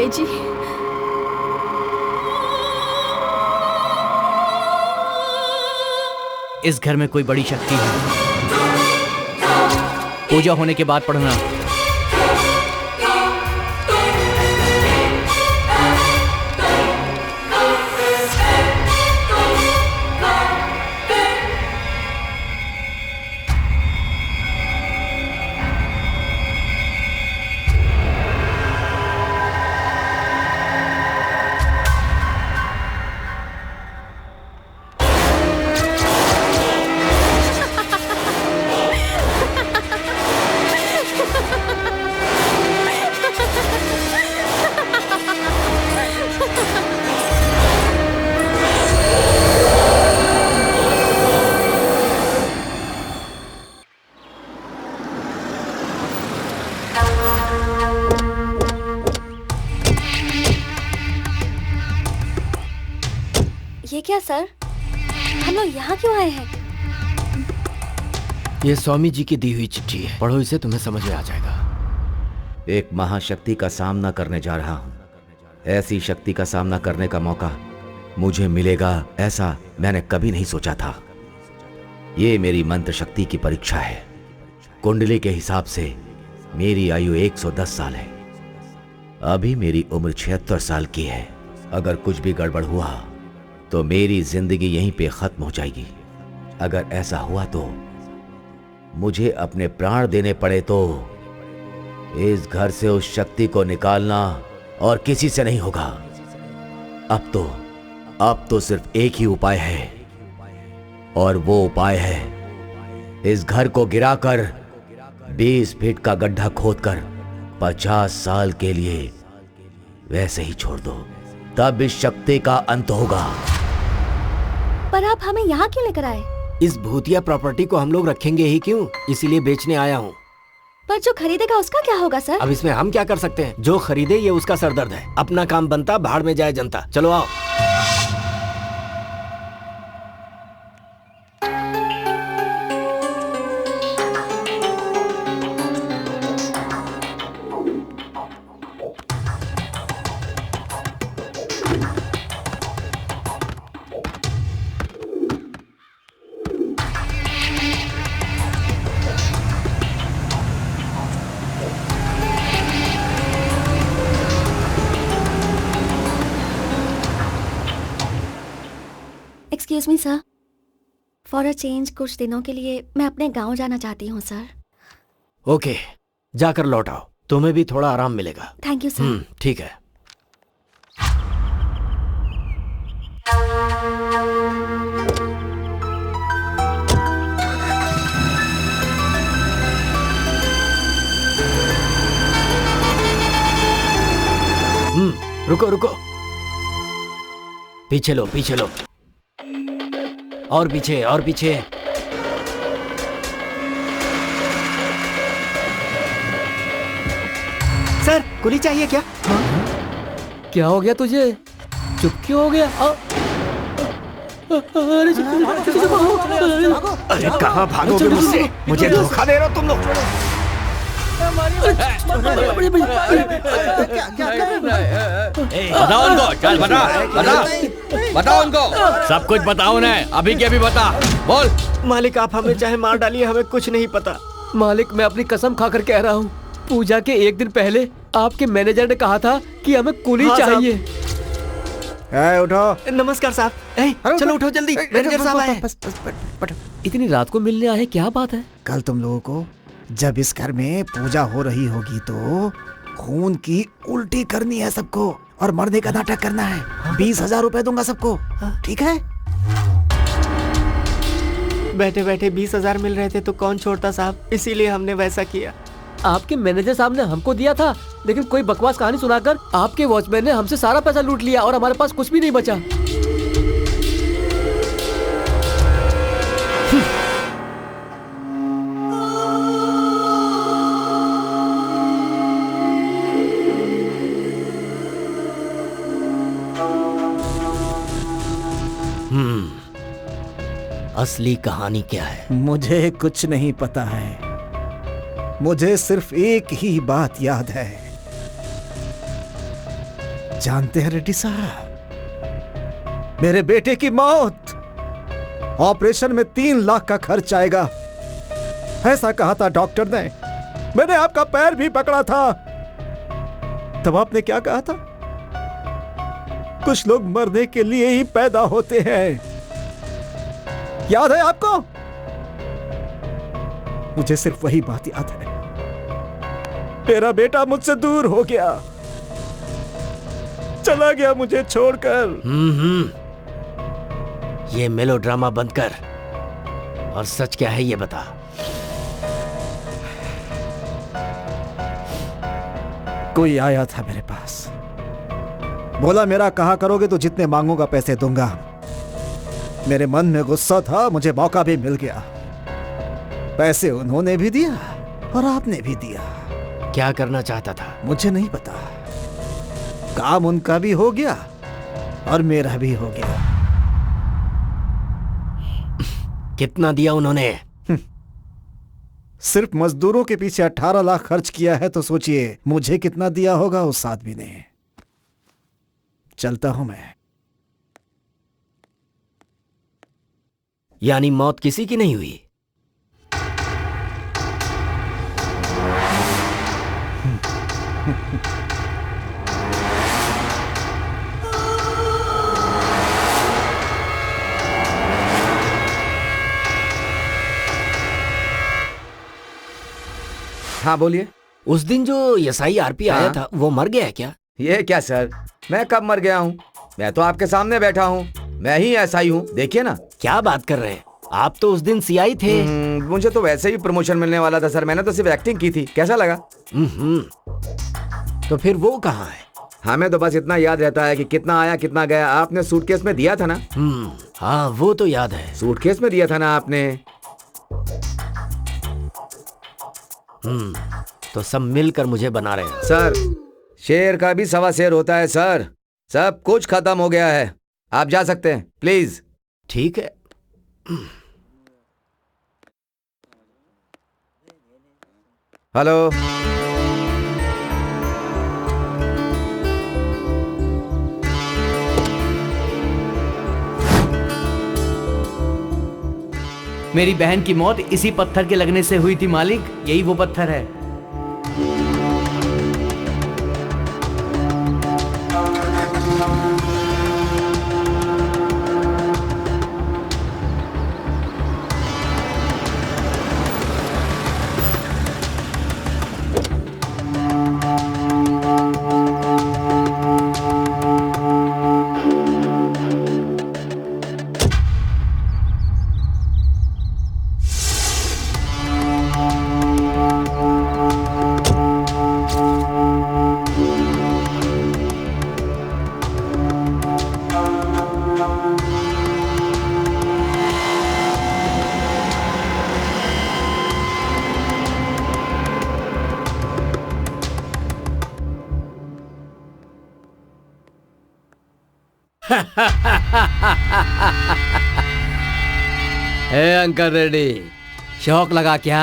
तेजी,
इस घर में कोई बड़ी शक्ति है। पूजा होने के बाद पढ़ना।
ये क्या सर, हम लोग यहाँ क्यों आए हैं?
ये स्वामी जी की दी हुई चिट्ठी है, पढ़ो इसे, तुम्हें समझ में आ जाएगा।
एक महाशक्ति का सामना करने जा रहा हूं। ऐसी शक्ति का सामना करने का मौका मुझे मिलेगा, ऐसा मैंने कभी नहीं सोचा था। ये मेरी मंत्र शक्ति की परीक्षा है। कुंडली के हिसाब से मेरी आयु 110 साल है। अभी मेरी उम्र 76 साल की है। अगर कुछ भी गड़बड़ हुआ तो मेरी जिंदगी यहीं पे खत्म हो जाएगी। अगर ऐसा हुआ तो मुझे अपने प्राण देने पड़े तो इस घर से उस शक्ति को निकालना और किसी से नहीं होगा। अब तो सिर्फ एक ही उपाय है, और वो उपाय है इस घर को गिराकर 20 फीट का गड्ढा खोदकर 50 साल के लिए वैसे ही छोड़ दो, तब इस शक्ति का अंत होगा।
पर आप हमें यहाँ क्यों लेकर आए?
इस भूतिया प्रॉपर्टी को हम लोग रखेंगे ही क्यों, इसीलिए बेचने आया हूँ।
पर जो खरीदेगा उसका क्या होगा सर?
अब इसमें हम क्या कर सकते हैं? जो खरीदे ये उसका सरदर्द है। अपना काम बनता, भाड़ में जाए जनता। चलो आओ।
Excuse me sir, for a change कुछ दिनों के लिए मैं अपने गांव जाना चाहती हूँ सर।
ओके, जाकर लौट आओ, तुम्हें भी थोड़ा आराम मिलेगा।
Thank you sir.
ठीक है। रुको रुको, पीछे लो पीछे लो, और पीछे और पीछे। सर, कुली चाहिए क्या?
क्या हो गया तुझे? चुप क्यों हो गया?
अरे कहाँ भागोगे मुझसे? मुझे धोखा दे रहे हो तुम लोग।
बताओ उनको, चल बताओ उनको, सब कुछ बताओ ना, अभी के अभी बता, बोल।
मालिक आप हमें चाहे मार डालिए, हमें कुछ नहीं पता। मालिक मैं अपनी कसम खाकर कह रहा हूँ, पूजा के एक दिन पहले आपके मैनेजर ने कहा था कि हमें कुली चाहिए।
उठो।
नमस्कार साहब। चलो उठो जल्दी, मैनेजर साहब आए। इतनी रात को मिलने आए, क्या बात है?
कल तुम लोगों को जब इस घर में पूजा हो रही होगी तो खून की उल्टी करनी है सबको, और मरने का नाटक करना है। 20,000 रुपए दूंगा सबको, ठीक है?
बैठे बैठे 20,000 मिल रहे थे तो कौन छोड़ता साहब, इसीलिए हमने वैसा किया। आपके मैनेजर साहब ने हमको दिया था, लेकिन कोई बकवास कहानी सुनाकर आपके वॉचमैन ने हमसे सारा पैसा लूट लिया और हमारे पास कुछ भी नहीं बचा।
असली कहानी क्या है?
मुझे कुछ नहीं पता है, मुझे सिर्फ एक ही बात याद है। जानते हैं रेड्डी साहब, मेरे बेटे की मौत, ऑपरेशन में 3 लाख का खर्च आएगा, ऐसा कहा था डॉक्टर ने। मैंने आपका पैर भी पकड़ा था, तब आपने क्या कहा था? कुछ लोग मरने के लिए ही पैदा होते हैं, याद है आपको? मुझे सिर्फ वही बात याद है। मेरा बेटा मुझसे दूर हो गया, चला गया मुझे छोड़कर।
ये मेलोड्रामा बंद कर और सच क्या है ये बता।
कोई आया था मेरे पास, बोला मेरा कहा करोगे तो जितने मांगूंगा पैसे दूंगा। मेरे मन में गुस्सा था, मुझे मौका भी मिल गया। पैसे उन्होंने भी दिया और आपने भी दिया।
क्या करना चाहता था?
मुझे नहीं पता। काम उनका भी हो गया और मेरा भी हो गया।
कितना दिया उन्होंने?
सिर्फ मजदूरों के पीछे 18 लाख खर्च किया है, तो सोचिए मुझे कितना दिया होगा उस आदमी ने। चलता हूं मैं।
यानी मौत किसी की नहीं हुई?
हाँ बोलिए।
उस दिन जो एसआई आरपी आया था वो मर गया है क्या?
ये क्या सर, मैं कब मर गया हूँ? मैं तो आपके सामने बैठा हूँ, मैं ही एसआई हूँ, देखिए ना।
क्या बात कर रहे हैं, आप तो उस दिन सीआई थे।
मुझे तो वैसे ही प्रमोशन मिलने वाला था सर, मैंने तो सिर्फ एक्टिंग की थी। कैसा लगा?
तो फिर वो कहाँ है?
हमें तो बस इतना याद रहता है कि कितना आया कितना गया। आपने सूटकेस में दिया था ना?
हाँ वो तो याद है।
सूटकेस में दिया था ना आपने?
तो सब मिलकर मुझे बना रहे हैं।
सर, शेर का भी 1.25 शेर होता है सर। सब कुछ खत्म हो गया है, आप जा सकते हैं प्लीज।
ठीक है।
हेलो,
मेरी बहन की मौत इसी पत्थर के लगने से हुई थी मालिक, यही वो पत्थर है।
हे अंकल रेड्डी, शौक लगा क्या?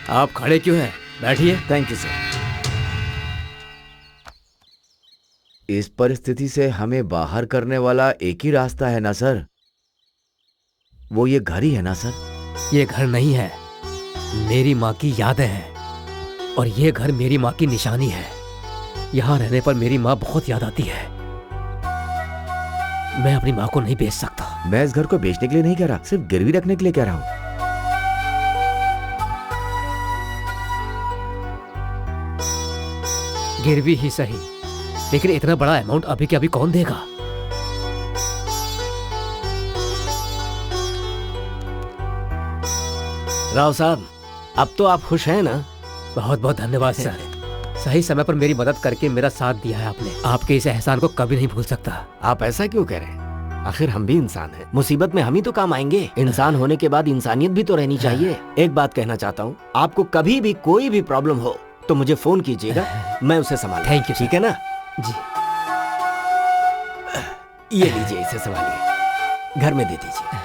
आप खड़े क्यों हैं? बैठिए।
Thank you sir. इस परिस्थिति से हमें बाहर करने वाला एक ही रास्ता है ना सर? वो ये घर ही है ना सर?
ये घर नहीं है, मेरी माँ की यादें हैं और ये घर मेरी माँ की निशानी है। यहाँ रहने पर मेरी माँ बहुत याद आती है। मैं अपनी माँ को नहीं बेच सकता।
मैं इस घर को बेचने के लिए नहीं कह रहा, सिर्फ गिरवी रखने के लिए कह रहा हूँ।
गिरवी ही सही, लेकिन इतना बड़ा अमाउंट अभी के अभी कौन देगा?
राव साहब, अब तो आप खुश हैं ना?
बहुत बहुत धन्यवाद सर। सही समय पर मेरी मदद करके मेरा साथ दिया है आपने। आपके इस एहसान को कभी नहीं भूल सकता।
आप ऐसा क्यों कह रहे हैं? आखिर हम भी इंसान हैं। मुसीबत में हम ही तो काम आएंगे। इंसान होने के बाद इंसानियत भी तो रहनी चाहिए। एक बात कहना चाहता हूँ, आपको कभी भी कोई भी प्रॉब्लम हो तो मुझे फोन कीजिएगा, मैं उसे संभालूंगा।
Thank you.
ठीक है ना
जी।
ये लीजिए, इसे संभालिए, घर में दे दीजिए।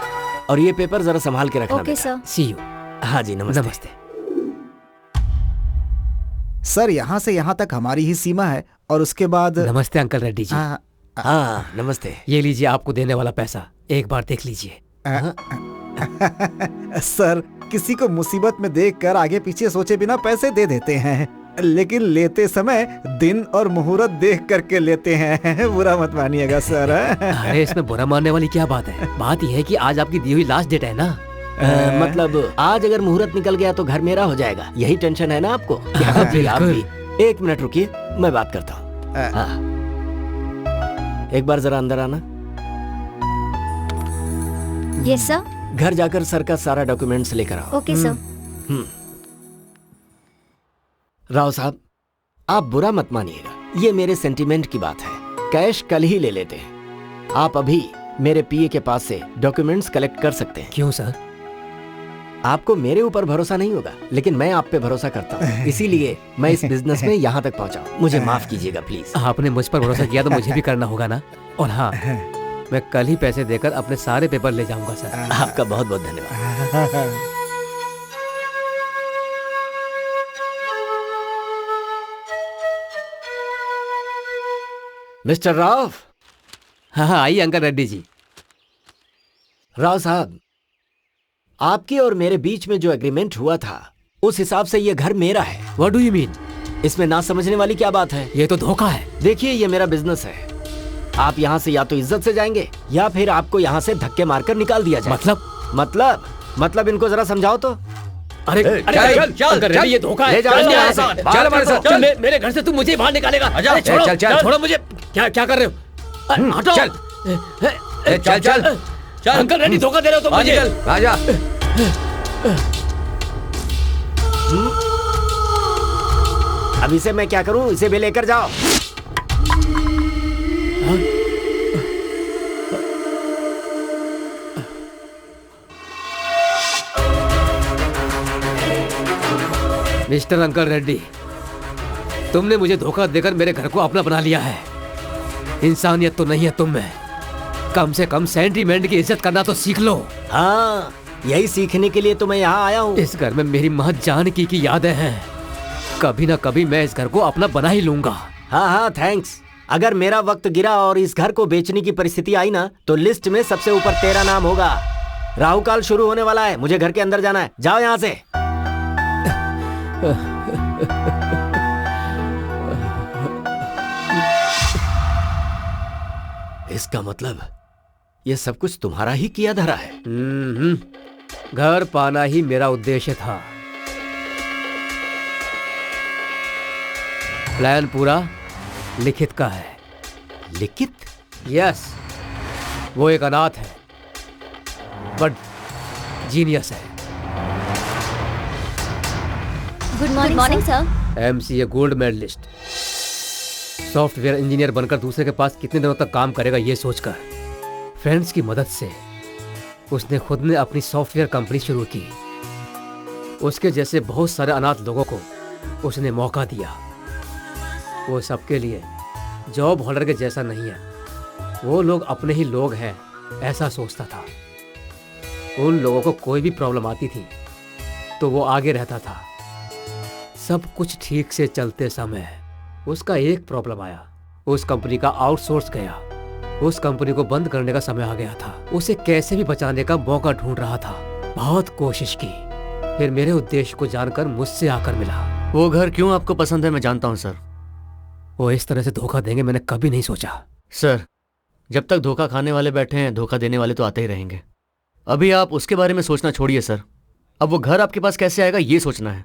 और ये पेपर जरा संभाल के रखना।
Okay sir.
See you.
हाँ जी, नमस्ते।
नमस्ते।
सर यहाँ से यहाँ तक हमारी ही सीमा है और उसके बाद
नमस्ते अंकल रेड्डी जी।
हाँ नमस्ते।
ये लीजिए आपको देने वाला पैसा, एक बार देख लीजिए।
सर किसी को मुसीबत में देखकर आगे पीछे सोचे बिना पैसे दे देते हैं, लेकिन लेते समय दिन और मुहूर्त देख करके लेते हैं। बुरा मत मानिएगा सर।
अरे इसमें बुरा मानने वाली क्या बात है? बात यह है कि आज आपकी दी हुई लास्ट डेट है ना।
मतलब आज अगर मुहूर्त निकल गया तो घर मेरा हो जाएगा, यही टेंशन है ना आपको? आप भी 1 मिनट रुकिए, मैं बात करता हूँ। एक बार जरा अंदर आना।
Yes sir.
घर जाकर सर का सारा डॉक्यूमेंट्स लेकर आओ।
Okay sir.
राव साहब, आप बुरा मत मानिएगा, ये मेरे सेंटीमेंट की बात है। कैश कल ही ले लेते हैं। आप अभी मेरे पीए के पास से डॉक्यूमेंट्स कलेक्ट कर सकते हैं।
क्यों सर?
आपको मेरे ऊपर भरोसा नहीं होगा, लेकिन मैं आप पे भरोसा करता हूँ, इसीलिए मैं इस बिजनेस में यहाँ तक पहुँचा हूँ। मुझे माफ कीजिएगा प्लीज।
आपने मुझ पर भरोसा किया तो मुझे भी करना होगा ना। और हाँ, मैं कल ही पैसे देकर अपने सारे पेपर ले जाऊंगा सर।
आपका बहुत बहुत धन्यवाद। मिस्टर राव।
हाँ आइए अंकल रेड्डी जी।
राव साहब, आपके और मेरे बीच में जो एग्रीमेंट हुआ था उस हिसाब से ये घर मेरा है।
What do you mean?
इसमें ना समझने वाली क्या बात है?
ये तो धोखा है।
देखिए ये मेरा बिजनेस है। आप यहाँ से या तो इज्जत से जाएंगे या फिर आपको यहाँ से धक्के मारकर निकाल दिया जाए। मतलब इनको जरा समझाओ तो।
अरे
चल,
ये धोखा है।
ले जाओ
चल,
चल हमारे साथ।
चल, मेरे घर से तू मुझे बाहर निकालेगा। अरे छोड़ो मुझे। क्या कर रहे हो? हटो।
चल
अंकल रेड्डी धोखा दे रहे हो तुम मुझे।
राजा
अब इसे मैं क्या करूं? इसे भी लेकर जाओ।
मिस्टर अंकल रेड्डी, तुमने मुझे धोखा देकर मेरे घर को अपना बना लिया है। इंसानियत तो नहीं है तुम में। कम से कम सेंटीमेंट की इज्जत करना तो सीख लो।
हाँ, यही सीखने के लिए तो मैं यहाँ आया हूँ।
इस घर में मेरी माँ जानकी की यादें हैं। कभी ना कभी मैं इस घर को अपना बना ही लूंगा।
हाँ थैंक्स। अगर मेरा वक्त गिरा और इस घर को बेचने की परिस्थिति आई ना, तो लिस्ट में सबसे ऊपर तेरा नाम होगा। राहु काल शुरू होने वाला है, मुझे घर के अंदर जाना है। जाओ यहाँ से। इसका मतलब ये सब कुछ तुम्हारा ही किया धरा है।
घर पाना ही मेरा उद्देश्य था। प्लान पूरा लिखित का है।
लिखित?
यस, वो एक अनाथ है बट जीनियस है।
Good morning sir.
MCA gold medalist, software engineer बनकर दूसरे के पास कितने दिनों तक काम करेगा ये सोचकर फ्रेंड्स की मदद से उसने खुद ने अपनी सॉफ्टवेयर कंपनी शुरू की। उसके जैसे बहुत सारे अनाथ लोगों को उसने मौका दिया। वो सबके लिए जॉब होल्डर के जैसा नहीं है, वो लोग अपने ही लोग हैं ऐसा सोचता था। उन लोगों को कोई भी प्रॉब्लम आती थी तो वो आगे रहता था। सब कुछ ठीक से चलते समय उसका एक प्रॉब्लम आया। उस कंपनी का आउटसोर्स गया। उस कंपनी को बंद करने का समय आ गया था। उसे कैसे भी बचाने का मौका ढूंढ रहा था। बहुत कोशिश की, फिर मेरे उद्देश्य को जानकर मुझसे आकर मिला।
वो घर क्यों आपको पसंद है मैं जानता हूँ सर।
वो इस तरह से धोखा देंगे मैंने कभी नहीं सोचा।
सर, जब तक धोखा खाने वाले बैठे हैं धोखा देने वाले तो आते ही रहेंगे। अभी आप उसके बारे में सोचना छोड़िए सर। अब वो घर आपके पास कैसे आएगा ये सोचना है।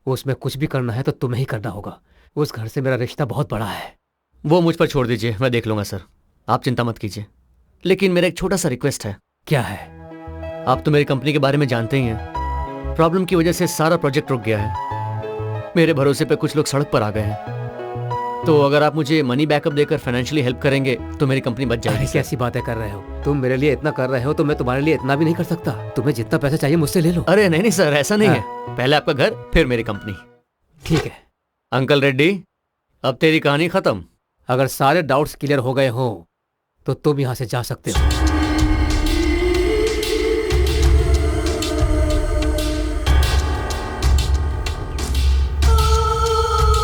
उसमें कुछ भी करना है तो तुम्हें ही करना होगा। उस घर से मेरा रिश्ता बहुत बड़ा है।
वो मुझ पर छोड़ दीजिए, मैं देख लूंगा सर, आप चिंता मत कीजिए। लेकिन मेरा एक छोटा सा रिक्वेस्ट है।
क्या है?
आप तो मेरी कंपनी के बारे में जानते ही हैं। प्रॉब्लम की वजह से सारा प्रोजेक्ट रुक गया है। मेरे भरोसे पे कुछ लोग सड़क पर आ गए हैं। तो अगर आप मुझे मनी बैकअप देकर फाइनेंशियली हेल्प करेंगे तो मेरी कंपनी बच जाएगी।
कैसी बातें कर रहे हो तुम? मेरे लिए इतना कर रहे हो तो मैं तुम्हारे लिए इतना भी नहीं कर सकता। तुम्हें जितना पैसा चाहिए मुझसे ले लो।
अरे नहीं सर, ऐसा नहीं है। पहले आपका घर फिर मेरी कंपनी।
ठीक है
अंकल रेड्डी, अब तेरी कहानी खत्म।
अगर सारे डाउट्स क्लियर हो गए हो तो तुम यहाँ से जा सकते हो।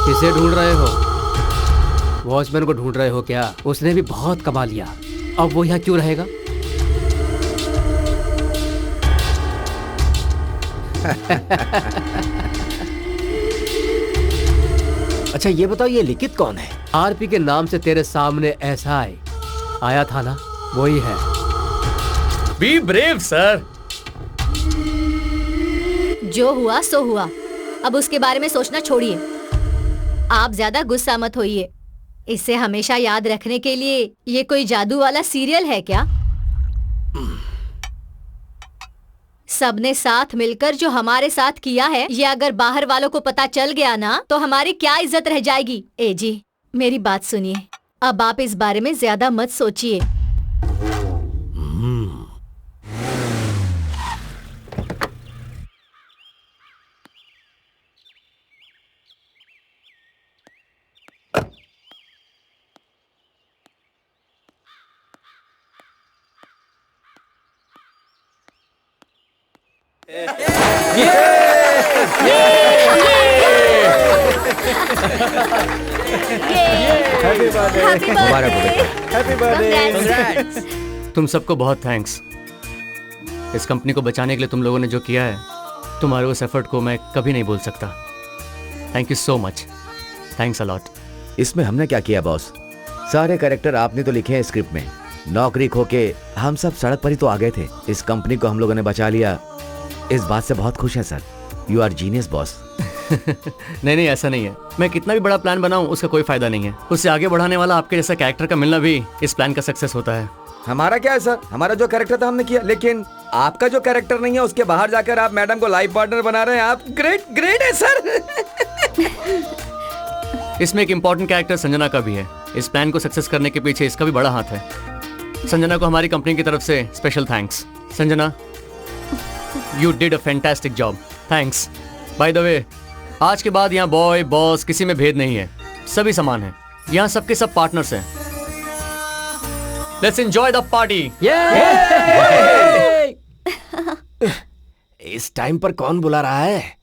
किसे ढूंढ रहे हो? वॉचमैन को ढूंढ रहे हो क्या? उसने भी बहुत कमा लिया, अब वो यहाँ क्यों रहेगा?
अच्छा ये बताओ, ये लिखित कौन है?
आरपी के नाम से तेरे सामने एसआई आया था ना, वही है।
Be brave sir.
जो हुआ सो हुआ, अब उसके बारे में सोचना छोड़िए। आप ज्यादा गुस्सा मत होइए। इसे हमेशा याद रखने के लिए ये कोई जादू वाला सीरियल है क्या? सबने साथ मिलकर जो हमारे साथ किया है, ये अगर बाहर वालों को पता चल गया ना, तो हमारी क्या इज्जत रह जाएगी। ए जी, मेरी बात सुनिए, अब आप इस बारे में ज्यादा मत सोचिए।
तुम सबको बहुत थैंक्स। इस कंपनी को बचाने के लिए तुम लोगों ने जो किया है, तुम्हारे उस एफर्ट को मैं कभी नहीं भूल सकता। Thank you so much. Thanks a lot.
इसमें हमने क्या किया बॉस? सारे कैरेक्टर आपने तो लिखे हैं स्क्रिप्ट में। नौकरी खो के हम सब सड़क पर ही तो आ गए थे। इस कंपनी को हम लोगों ने बचा लिया, इस बात से बहुत खुश है sir. You are genius boss.
नहीं नहीं, ऐसा नहीं है। मैं कितना भी बड़ा प्लान बनाऊं, उसका कोई फायदा नहीं है। उससे आगे बढ़ाने वाला आपके जैसा कैरेक्टर का मिलना भी इस प्लान का सक्सेस होता है।
हमारा क्या है सर, हमारा जो कैरेक्टर था हमने किया, लेकिन आपका जो कैरेक्टर नहीं है उसके बाहर जाकर आप मैडम को लाइफ पार्टनर बना रहे हैं। आप ग्रेट ग्रेट है सर।
इसमें एक इम्पोर्टेंट कैरेक्टर संजना का भी है। इस प्लान को सक्सेस करने के पीछे इसका भी बड़ा हाथ है। संजना को हमारी कंपनी की तरफ से special thanks. Sanjana, you did a fantastic job. Thanks. By the way, आज के बाद यहाँ बॉय बॉस किसी में भेद नहीं है, सभी समान हैं। यहाँ सबके सब पार्टनर्स हैं। Let's enjoy the party.
इस टाइम पर कौन बुला रहा है?